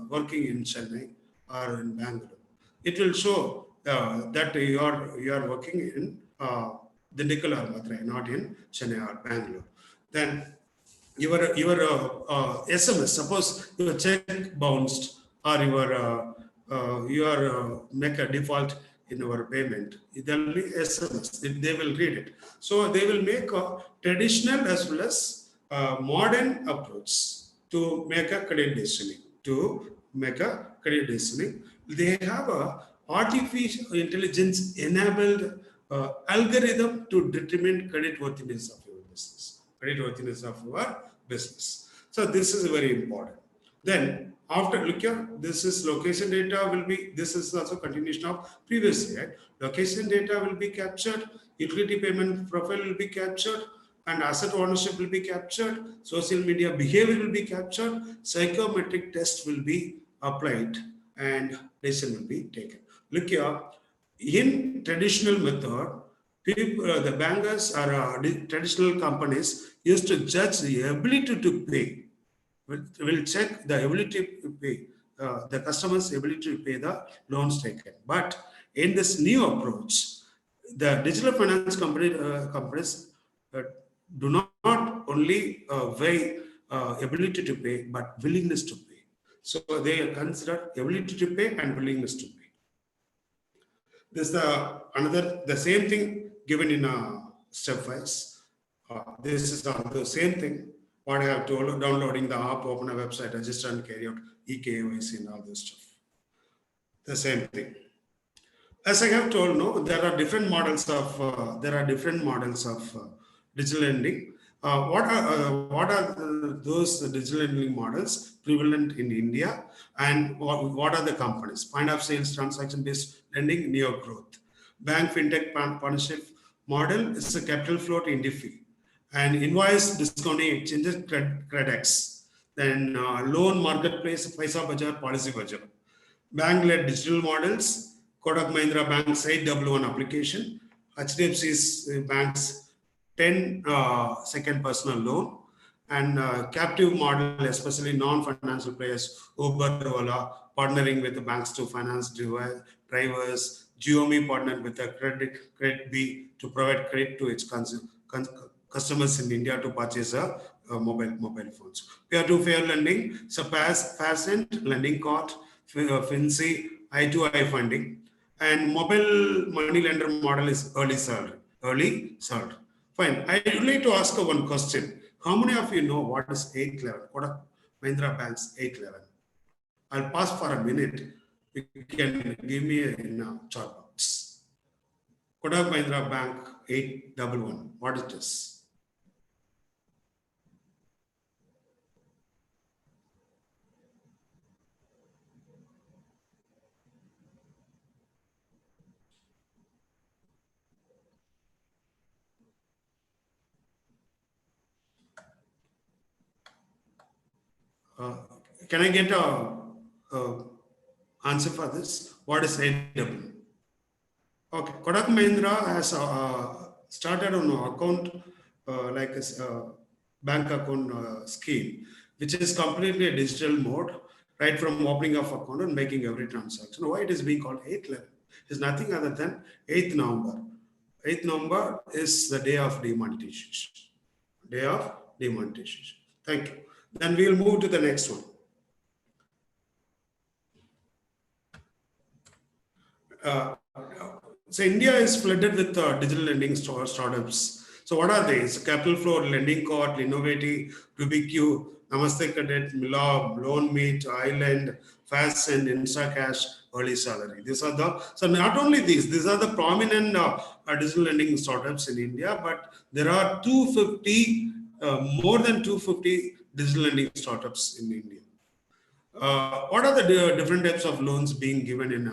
working in Chennai or in Bangalore. It will show that you are working in Dindigul or Madurai, not in Chennai or Bangalore. Then your SMS, suppose your check bounced or your make a default in your payment, there will be SMS. They will read it. So they will make a traditional as well as modern approach to make a credit decisioning. They have a artificial intelligence enabled algorithm to determine credit worthiness of your business. So this is very important. Then after look here, this is location data will be, this is also continuation of previous year. Location data will be captured, utility payment profile will be captured, and asset ownership will be captured, social media behavior will be captured, psychometric test will be applied, and decision will be taken. Look here, in traditional method, people, the bankers or traditional companies used to judge the ability to pay. Will check the ability to pay, the customer's ability to pay the loans taken. But in this new approach, the digital finance companies do not only weigh ability to pay, but willingness to pay. So they consider ability to pay and willingness to pay. This is the same thing given in stepwise. This is the same thing. What I have told, downloading the app, open a website, register and carry out eKYC and all this stuff. The same thing. As I have told, no, there are different models of digital lending. What are those digital lending models prevalent in India, and what are the companies? Point of sales, transaction based lending, neo growth. Bank FinTech partnership model is a capital float indifee, and invoice discounting exchanges, CredX. Then loan marketplace, Paisa Bazaar, Policy Bazaar. Bank-led digital models, Kotak Mahindra Bank's 811 application, HDFC's Bank's 10-second personal loan, and captive model, especially non-financial players, Uber, Ola, partnering with the banks to finance drivers. Xiaomi partnered with a Credit B to provide credit to its customers in India to purchase mobile phones. Peer-to-peer lending, so Fast lending card, FinCEN, I2I funding, and mobile money lender model is early salary. Fine. I would like to ask one question. How many of you know what is 811? Kotak Mahindra Bank's 811. I'll pause for a minute. You can give me a chat box. Kotak Mahindra Bank 811. What it is? Can I get a answer for this? What is 811? Okay, Kotak Mahindra has started on an account like a bank account scheme, which is completely a digital mode, right from opening of account and making every transaction. Why it is being called 811? It's nothing other than 8th November. 8th November is the day of demonetization. Thank you. Then we'll move to the next one. So India is flooded with digital lending startups. So what are they? It's Capital Flow, Lending Court, Innovative, RubiQ, Namaste Credit, Milob, LoanMeet, Island, FastSend, InstaCash, Early Salary. These are the, so not only these are the prominent digital lending startups in India, but there are 250, more than 250 digital lending startups in India. What are the different types of loans being given in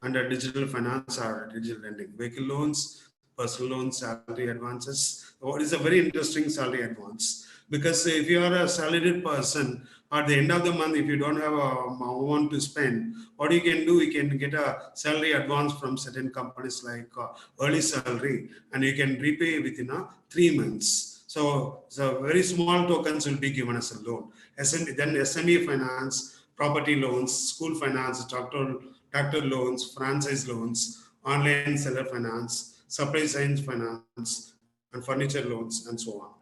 under digital finance or digital lending? Vehicle loans, personal loans, salary advances. What is a very interesting salary advance? Because if you are a salaried person, at the end of the month, if you don't have a amount to spend, what you can do, you can get a salary advance from certain companies like early salary, and you can repay within 3 months. So very small tokens will be given as a loan. Then SME finance, property loans, school finance, tractor loans, franchise loans, online seller finance, supply chain finance, and furniture loans, and so on.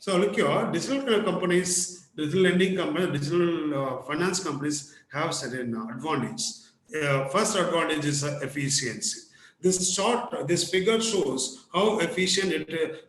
So look here, digital companies, digital lending companies, digital finance companies have certain advantage. First advantage is efficiency. This figure shows how efficient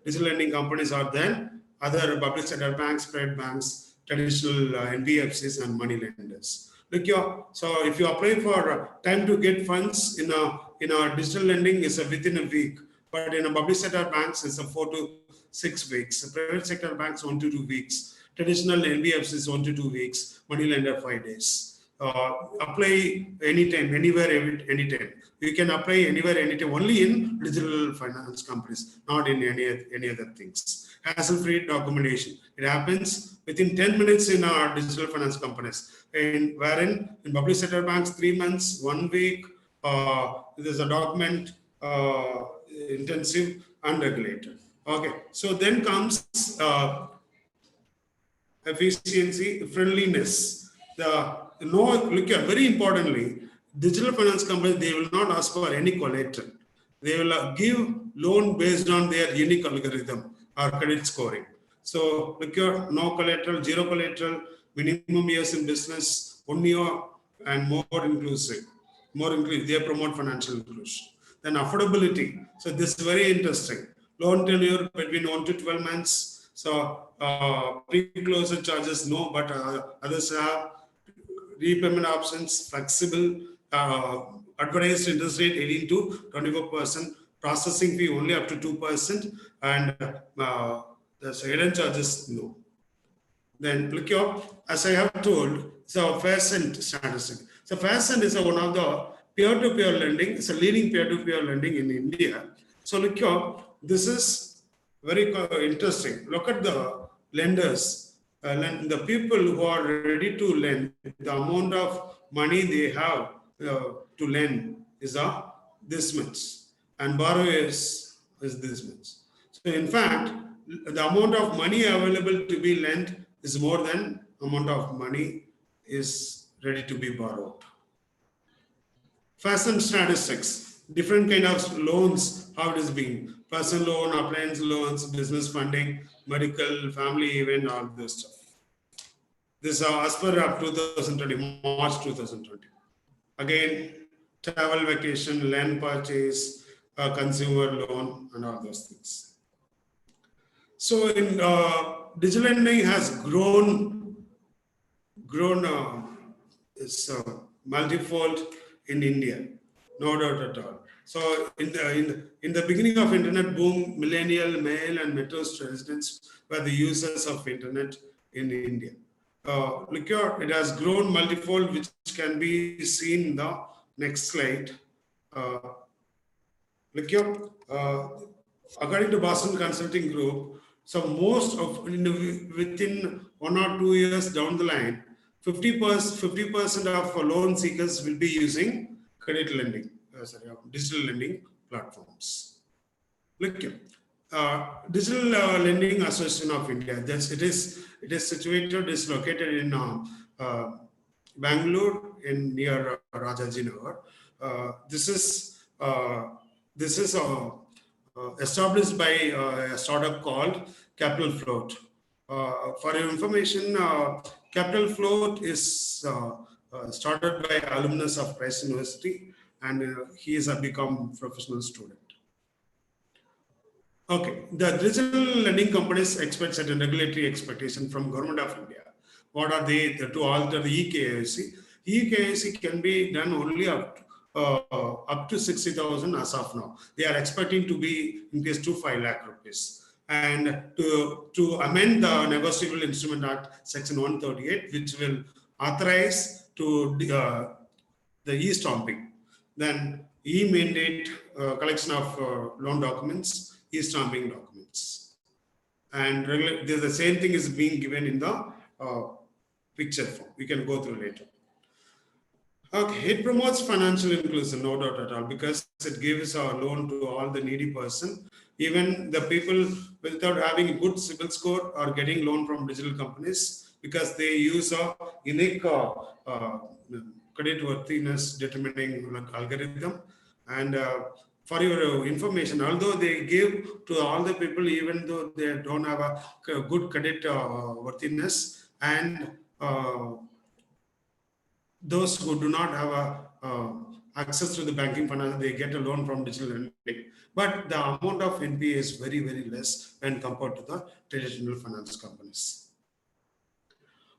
digital lending companies are than other public sector banks, private banks, traditional NBFCs and money lenders. Look here, so if you apply for time to get funds in a digital lending is within a week, but in a public sector banks it's a 4 to 6 weeks. Private sector banks 1 to 2 weeks. Traditional NBFCs 1 to 2 weeks. Money lender 5 days. Apply anytime, anywhere, anytime. You can apply anywhere, anytime, only in digital finance companies, not in any other things. Hassle-free documentation. It happens within 10 minutes in our digital finance companies. And wherein in public sector banks, 3 months, 1 week, there's a document intensive and regulated. Okay, so then comes efficiency, friendliness. Look here, very importantly, digital finance companies, they will not ask for any collateral. They will give loan based on their unique algorithm or credit scoring. So look here, no collateral, zero collateral, minimum years in business, 1 year, and more inclusive. More inclusive, they promote financial inclusion. Then affordability. So this is very interesting. Loan tenure between 1 to 12 months. So pre-closure charges, no, but others have repayment options, flexible, advertised interest rate 18 to 24%, processing fee only up to 2%, and the hidden charges, no. Then look here, as I have told, so Facent statistic. So Facent is one of the peer-to-peer lending. It's a leading peer-to-peer lending in India. So look here, this is very interesting. Look at the lenders, the people who are ready to lend. The amount of money they have to lend is this much, and borrow is this much. So in fact, the amount of money available to be lent is more than amount of money is ready to be borrowed. Fashion statistics, different kind of loans, how it is being. Personal loan, appliance loans, business funding, medical, family event, all this stuff. This is as per up 2020, March 2020. Again, travel, vacation, land purchase, consumer loan, and all those things. So in digital lending has grown multifold in India, no doubt at all. So in the beginning of internet boom, millennial, male, and metro residents were the users of internet in India. Look here, it has grown multifold, which can be seen in the next slide. Look here, according to Boston Consulting Group, so most of within 1 or 2 years down the line, 50% of loan seekers will be using credit lending, digital lending platforms. Look here, Digital Lending Association of India. It is situated. Is located in Bangalore, in near Rajajinagar. This is established by a startup called Capital Float. For your information, Capital Float is started by alumnus of Christ University, and he has become professional student. Okay, the digital lending companies expect certain regulatory expectation from Government of India. What are they to alter the eKYC? eKYC can be done only up to 60,000 as of now. They are expecting to be increased to 5 lakh rupees. And to amend the Negotiable Instrument Act Section 138, which will authorize to the e-stamping, then e-mandate collection of loan documents, e-stamping documents. And the same thing is being given in the picture form. We can go through later. Okay, it promotes financial inclusion, no doubt at all, because it gives a loan to all the needy person. Even the people without having a good CIBIL score are getting loan from digital companies because they use a unique credit worthiness determining algorithm. And for your information, although they give to all the people, even though they don't have a good credit worthiness, and those who do not have access to the banking finance, they get a loan from digital lending. But the amount of NPA is very, very less when compared to the traditional finance companies.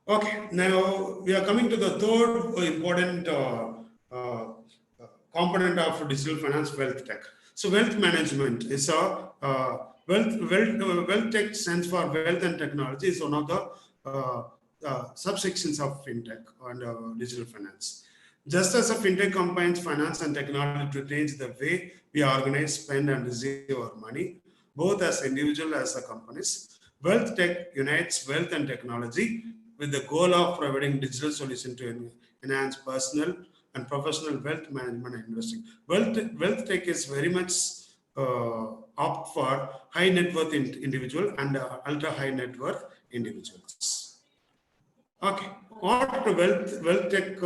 Okay, now we are coming to the third important component of digital finance, wealth tech. So wealth management is a wealth tech stands for wealth and technology, is one of the subsections of FinTech and digital finance. Just as a FinTech combines finance and technology to change the way we organize, spend, and receive our money, both as individual as a companies, wealth tech unites wealth and technology with the goal of providing digital solution to enhance personal and professional wealth management and investing. Wealth tech is very much opt for high net worth individual and ultra high net worth individuals. Okay, what wealth tech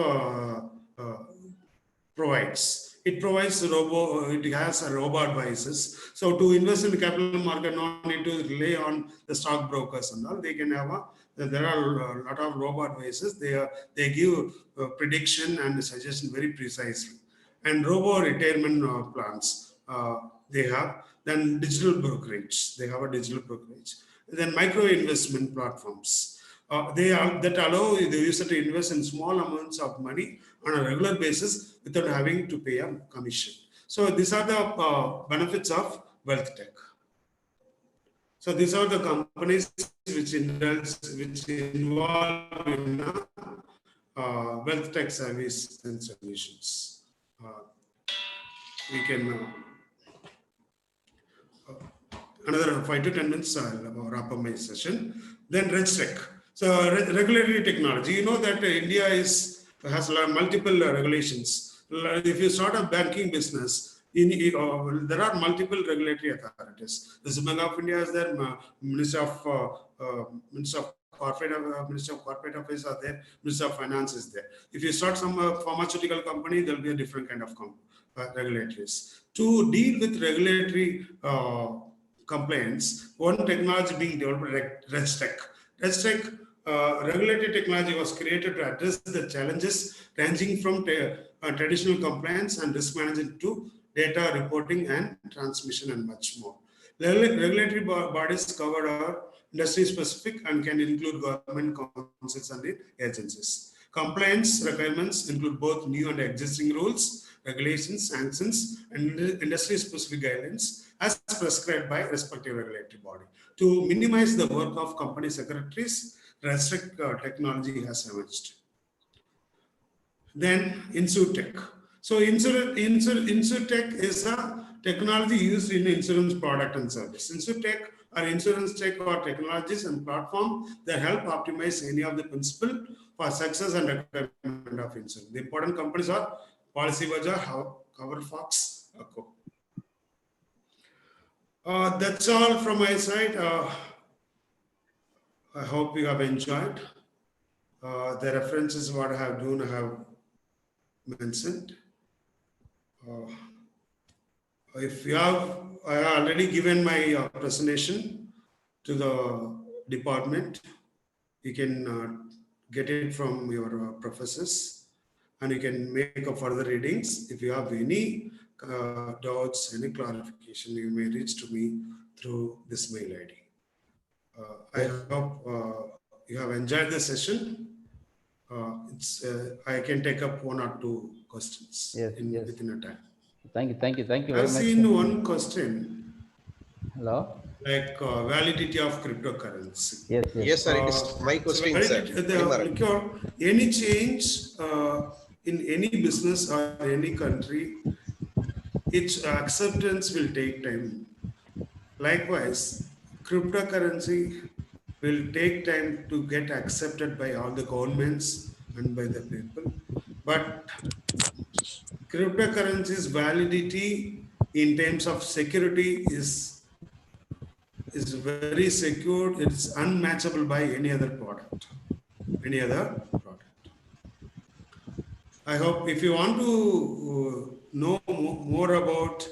provides? It provides it has a robo advisors. So to invest in the capital market, no need to rely on the stock brokers and all. They can have there are a lot of robo advisors. They give prediction and suggestion very precisely. And robo retirement plans they have. Then digital brokerage. They have a digital brokerage. Then micro investment platforms. That allow the user to invest in small amounts of money on a regular basis without having to pay a commission. So these are the benefits of wealth tech. So these are the companies which involve in wealth tech service and solutions. We can another 5 to 10 minutes. I'll wrap up my session. Then RegTech. So regulatory technology. You know that India has multiple regulations. If you start a banking business, there are multiple regulatory authorities. The Reserve Bank of India is there, Minister of Corporate Affairs are there, Minister of Finance is there. If you start some pharmaceutical company, there will be a different kind of regulatories. To deal with regulatory complaints, one technology being developed, RegTech. RegTech regulatory technology was created to address the challenges ranging from traditional compliance and risk management to data reporting and transmission and much more. Regulatory bodies covered are industry specific and can include government councils and agencies. Compliance requirements include both new and existing rules, regulations, sanctions, and industry specific guidelines as prescribed by respective regulatory body. To minimize the work of company secretaries, RegTech technology has emerged. Then InsurTech. So InsurTech is a technology used in insurance product and service. InsurTech are insurance tech or technologies and platform that help optimize any of the principle for success and requirement of insurance. The important companies are Policybazaar, CoverFox, Co. That's all from my side. I hope you have enjoyed. The references what I have done, I have mentioned. If you have, I have already given my presentation to the department. You can get it from your professors, and you can make a further readings. If you have any doubts, any clarification, you may reach to me through this mail ID. I hope you have enjoyed the session. I can take up 1 or 2 questions within a time. Thank you very much. I've seen one question. Hello. Like validity of cryptocurrency. Yes, sir. It is my question, sir. Any change in any business or any country, its acceptance will take time. Likewise, cryptocurrency will take time to get accepted by all the governments and by the people. But cryptocurrency's validity in terms of security is very secure. It's unmatchable by any other product. I hope if you want to know more about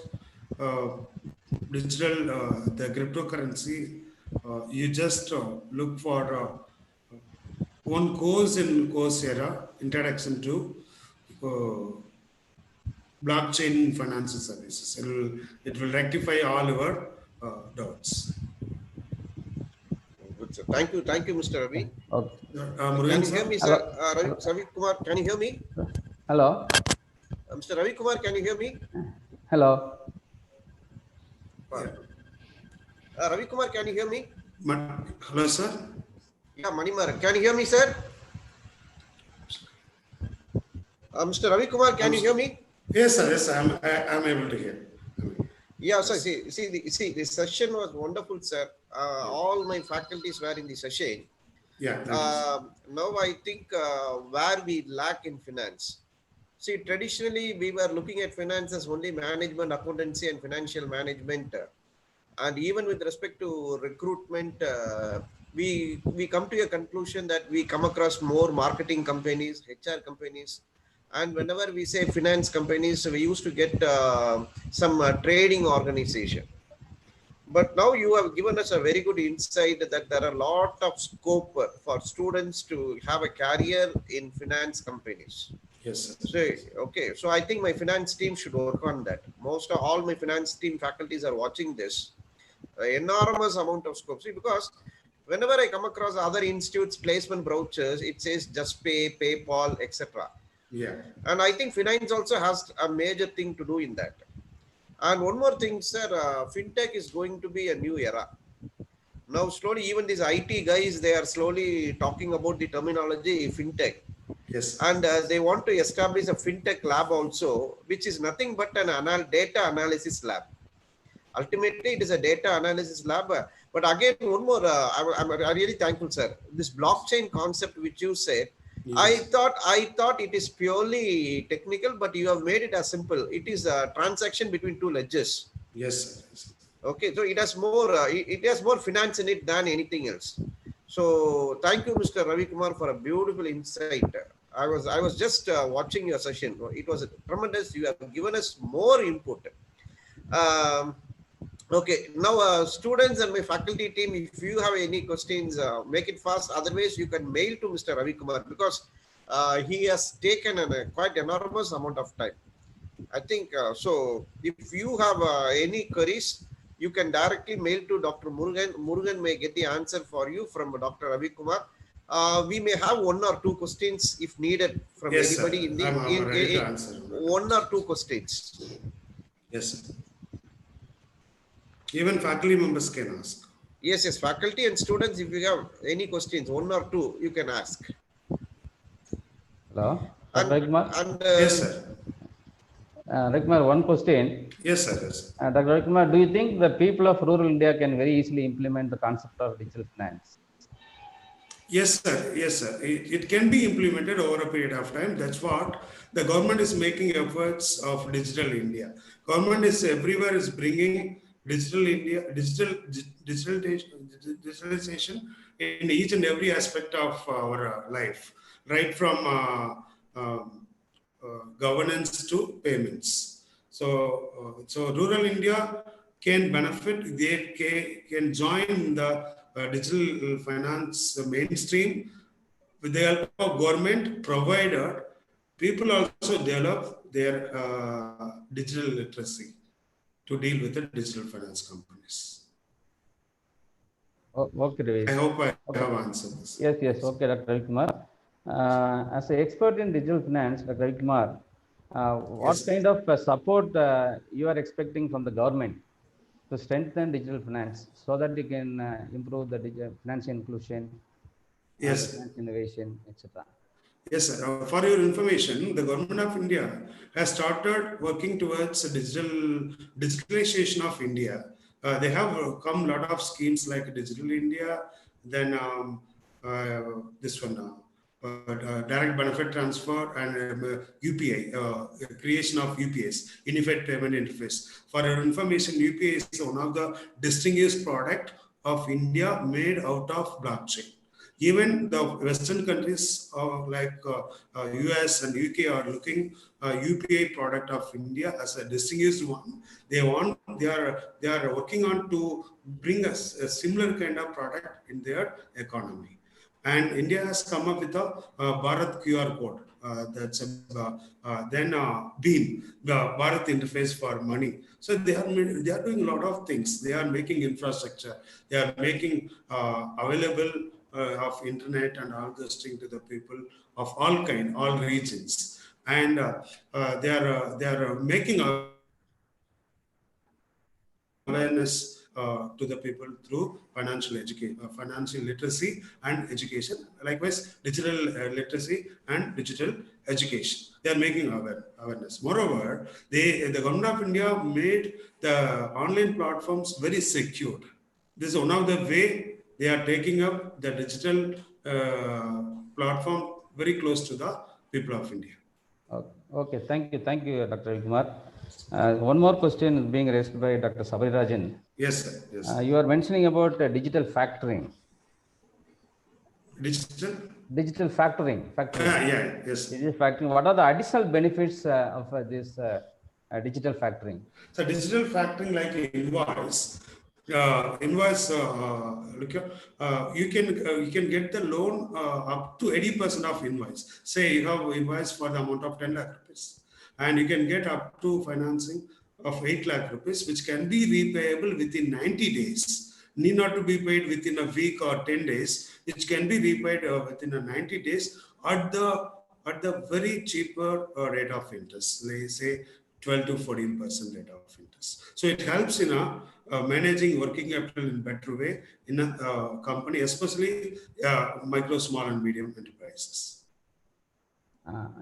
the cryptocurrency, you just look for one course in Coursera, Introduction to Blockchain Financial Services. It will rectify all your doubts. Good, sir. Thank you, Mr. Ravi. Okay. Murugan Can you hear sir? me, sir? Hello. Ravi Kumar, can you hear me? Hello. Mr. Ravi Kumar, can you hear me? Hello. Yeah. Ravi Kumar, can you hear me? Hello, sir. Yeah, Manimar, can you hear me, sir? Mr. Ravi Kumar, can you hear me? Yes, sir. Yes, I'm able to hear. Yeah, sir. See, the session was wonderful, sir. All my faculties were in the session. Yeah, thank you, sir. Now I think where we lack in finance. See, traditionally we were looking at finance as only management, accountancy, and financial management. And even with respect to recruitment, we come to a conclusion that we come across more marketing companies, HR companies, and whenever we say finance companies, we used to get some trading organization. But now you have given us a very good insight that there are a lot of scope for students to have a career in finance companies. Yes, sir. So, okay, so I think my finance team should work on that. Most of all my finance team faculties are watching this. Enormous amount of scope. See, because whenever I come across other institutes placement brochures, it says just pay, PayPal, etc. Yeah. And I think finance also has a major thing to do in that. And one more thing, sir, FinTech is going to be a new era. Now, slowly, even these IT guys, they are slowly talking about the terminology FinTech. Yes. And they want to establish a FinTech lab also, which is nothing but an data analysis lab. Ultimately, it is a data analysis lab. But again, one more, I'm really thankful, sir. This blockchain concept which you said, Yes. I thought it is purely technical, but you have made it as simple. It is a transaction between two ledgers. Yes, sir. Yes. Okay, so it has more finance in it than anything else. So thank you, Mr. Ravi Kumar, for a beautiful insight. I was just watching your session. It was tremendous. You have given us more input. Um, okay, now students and my faculty team, if you have any questions, make it fast. Otherwise, you can mail to Mr. Ravi Kumar because he has taken a quite enormous amount of time. I think so. If you have any queries, you can directly mail to Dr. Murugan. Murugan may get the answer for you from Dr. Ravi Kumar. We may have one or two questions if needed from Yes, anybody sir. in the I'm ready to answer. one or two questions. Yes, sir. Even faculty members can ask. Yes, faculty and students, if you have any questions, one or two, you can ask. Hello. And, Dr. Ravikumar? and Yes, sir. Ravikumar, one question. Yes, sir. Yes. Dr. Ravikumar, do you think the people of rural India can very easily implement the concept of digital finance? Yes, sir. Yes, sir. It can be implemented over a period of time. That's what the government is making efforts of digital India. Government is everywhere is bringing digital India, digitalization in each and every aspect of our life, right from governance to payments. So rural India can benefit. They can join the digital finance mainstream with the help of government, provider. People also develop their digital literacy to deal with the digital finance companies. Okay, Ravi. I hope I have answered this. Yes. Okay, Dr. Ravikumar. As an expert in digital finance, Dr. Ravikumar, what Yes. kind of support you are expecting from the government to strengthen digital finance so that you can improve the financial inclusion, Yes. finance innovation, etc.? Yes, sir. For your information, the government of India has started working towards digitalization of India. They have come a lot of schemes like Digital India, then this one, direct benefit transfer and UPI, creation of UPS, Unified Payment Interface. For your information, UPI is one of the distinguished product of India made out of blockchain. Even the Western countries like US and UK are looking UPI product of India as a distinguished one. They are working on to bring us a similar kind of product in their economy. And India has come up with a Bharat QR code. Then BHIM, the Bharat interface for money. So they are doing a lot of things. They are making infrastructure. They are making available of internet and all those things to the people of all kind, all regions. And they are making awareness to the people through financial education, financial literacy and education. Likewise, digital literacy and digital education. They are making awareness. Moreover, the government of India made the online platforms very secure. This is one of the way they are taking up the digital platform very close to the people of India. Okay, thank you, Dr. Ravikumar. One more question is being raised by Dr. Sabirirajan. Yes, sir. Yes. You are mentioning about digital factoring. Digital factoring. Yeah, yes. Digital factoring. What are the additional benefits of this digital factoring? So digital factoring, like invoice, you can get the loan up to 80% of invoice. Say you have invoice for the amount of 10 lakh rupees, and you can get up to financing of 8 lakh rupees, which can be repayable within 90 days. Need not to be paid within a week or 10 days, which can be repaid within 90 days at the very cheaper rate of interest, let's say 12 to 14% rate of interest. So it helps in managing working capital in better way in a company, especially micro, small and medium enterprises.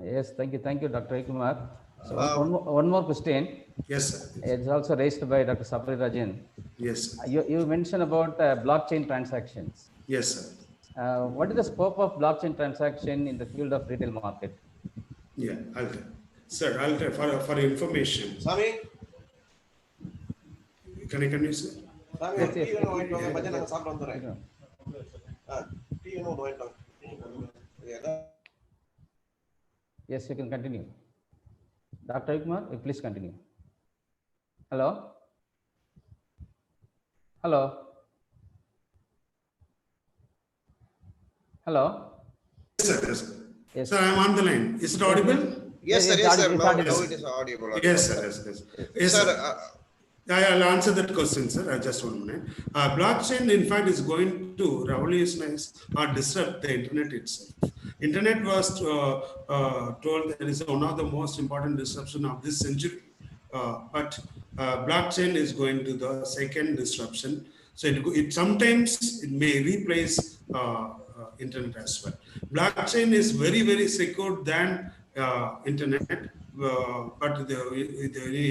Yes, thank you, Dr. Ravikumar. So one more question. Yes, sir. It's also raised by Dr. Sabirirajan. Yes, sir. You mentioned about blockchain transactions. Yes, sir. What is the scope of blockchain transaction in the field of retail market? Yeah, I'll tell for information. Sami? Can you say? Yes, you can continue. Dr. Ravikumar, please continue. Hello? Hello? Hello? Yes, sir. Yes, sir. Yes. Sir, I am on the line. Is it audible? Yes, sir. Yes, Yes, sir. Now audible. it is audible. Yes, sir. Yes, Sir, I'll answer that question, sir. Just 1 minute. Blockchain, in fact, is going to revolutionize or disrupt the internet itself. Internet was told that is one of the most important disruption of this century. But blockchain is going to the second disruption. So it sometimes it may replace internet as well. Blockchain is very, very secure than internet, but the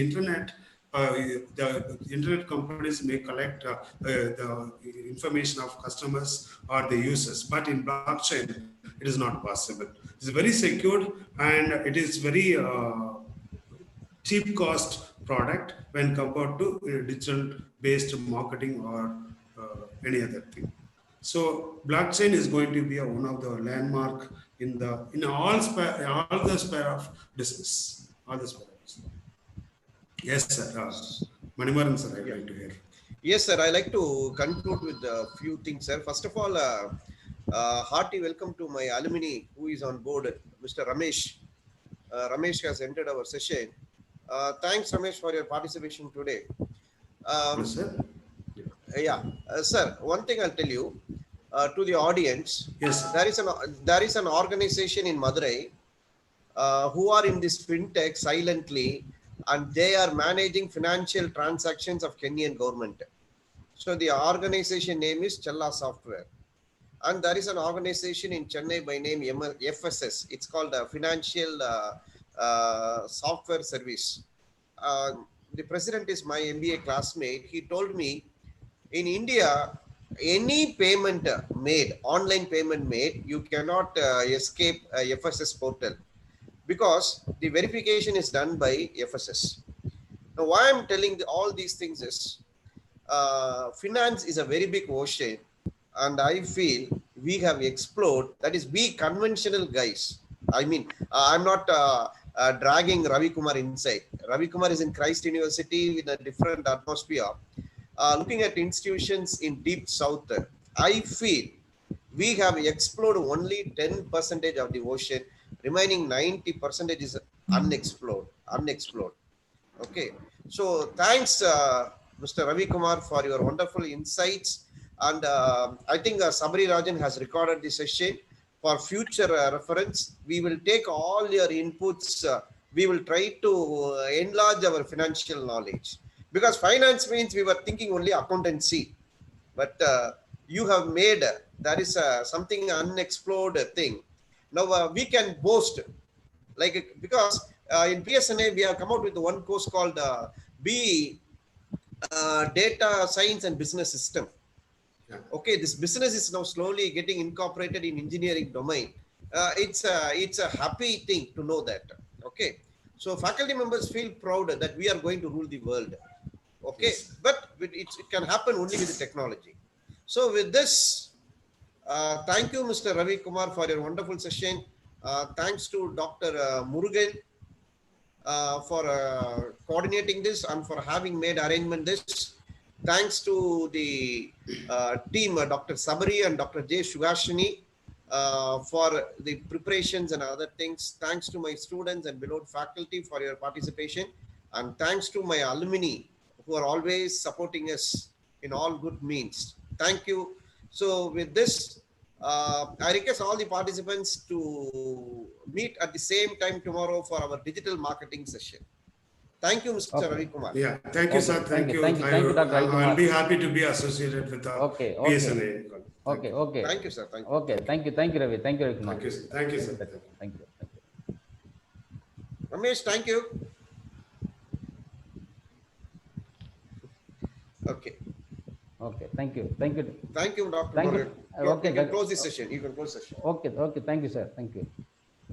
internet. The internet companies may collect the information of customers or the users, but in blockchain, it is not possible. It's very secure and it is very cheap cost product when compared to digital based marketing or any other thing. So blockchain is going to be one of the landmark in all the sphere of business, Yes, sir. Manimaran, sir, I'd like to hear. yes, sir. I like to conclude with a few things, sir. First of all, hearty welcome to my alumni who is on board, Mr. Ramesh. Ramesh has entered our session. Thanks, Ramesh, for your participation today. Yes, sir. Yeah, sir. One thing I'll tell you to the audience. Yes, there is an organization in Madurai who are in this FinTech silently, and they are managing financial transactions of Kenyan government. So the organization name is Challa Software. And there is an organization in Chennai by name FSS. It's called a Financial Software Service. The president is my MBA classmate. He told me in India, any payment made, online payment made, you cannot escape FSS portal, because the verification is done by FSS. Now, why I'm telling all these things is, finance is a very big ocean, and I feel we have explored, that is we conventional guys. I mean, I'm not dragging Ravi Kumar inside. Ravi Kumar is in Christ University in a different atmosphere. Looking at institutions in deep south, I feel we have explored only 10% of the ocean. Remaining 90% is unexplored. Okay. So thanks, Mr. Ravi Kumar, for your wonderful insights. And I think Sabri Rajan has recorded the session for future reference. We will take all your inputs. We will try to enlarge our financial knowledge, because finance means we were thinking only accountancy, but you have made that is something unexplored thing. Now we can boast, like, because in PSNA we have come out with one course called B Data Science and Business System. Okay, this business is now slowly getting incorporated in engineering domain. It's a happy thing to know that. Okay, so faculty members feel proud that we are going to rule the world. Okay, but it can happen only with the technology. So with this, thank you, Mr. Ravi Kumar, for your wonderful session. Thanks to Dr. Murugan for coordinating this and for having made arrangement this. Thanks to the team, Dr. Sabari and Dr. J. Shugashini, for the preparations and other things. Thanks to my students and beloved faculty for your participation. And thanks to my alumni who are always supporting us in all good means. Thank you. So with this, I request all the participants to meet at the same time tomorrow for our digital marketing session. Thank you, Mr. Ravi Kumar. Yeah, thank you, sir. Thank you. Thank you, Dr. Ravi Kumar. I'll be happy to be associated with the PSNA. Okay. Thank you, sir. Thank you. Okay, thank you, Ravi. Thank you, Ravi Kumar. Thank you, sir. Thank you, sir. Thank you. Ramesh, thank you. Okay. Okay, thank you. Thank you. Thank you, Dr. Thank you. Murugan. Okay, you can close this session. You can close the session. Okay, thank you, sir. Thank you.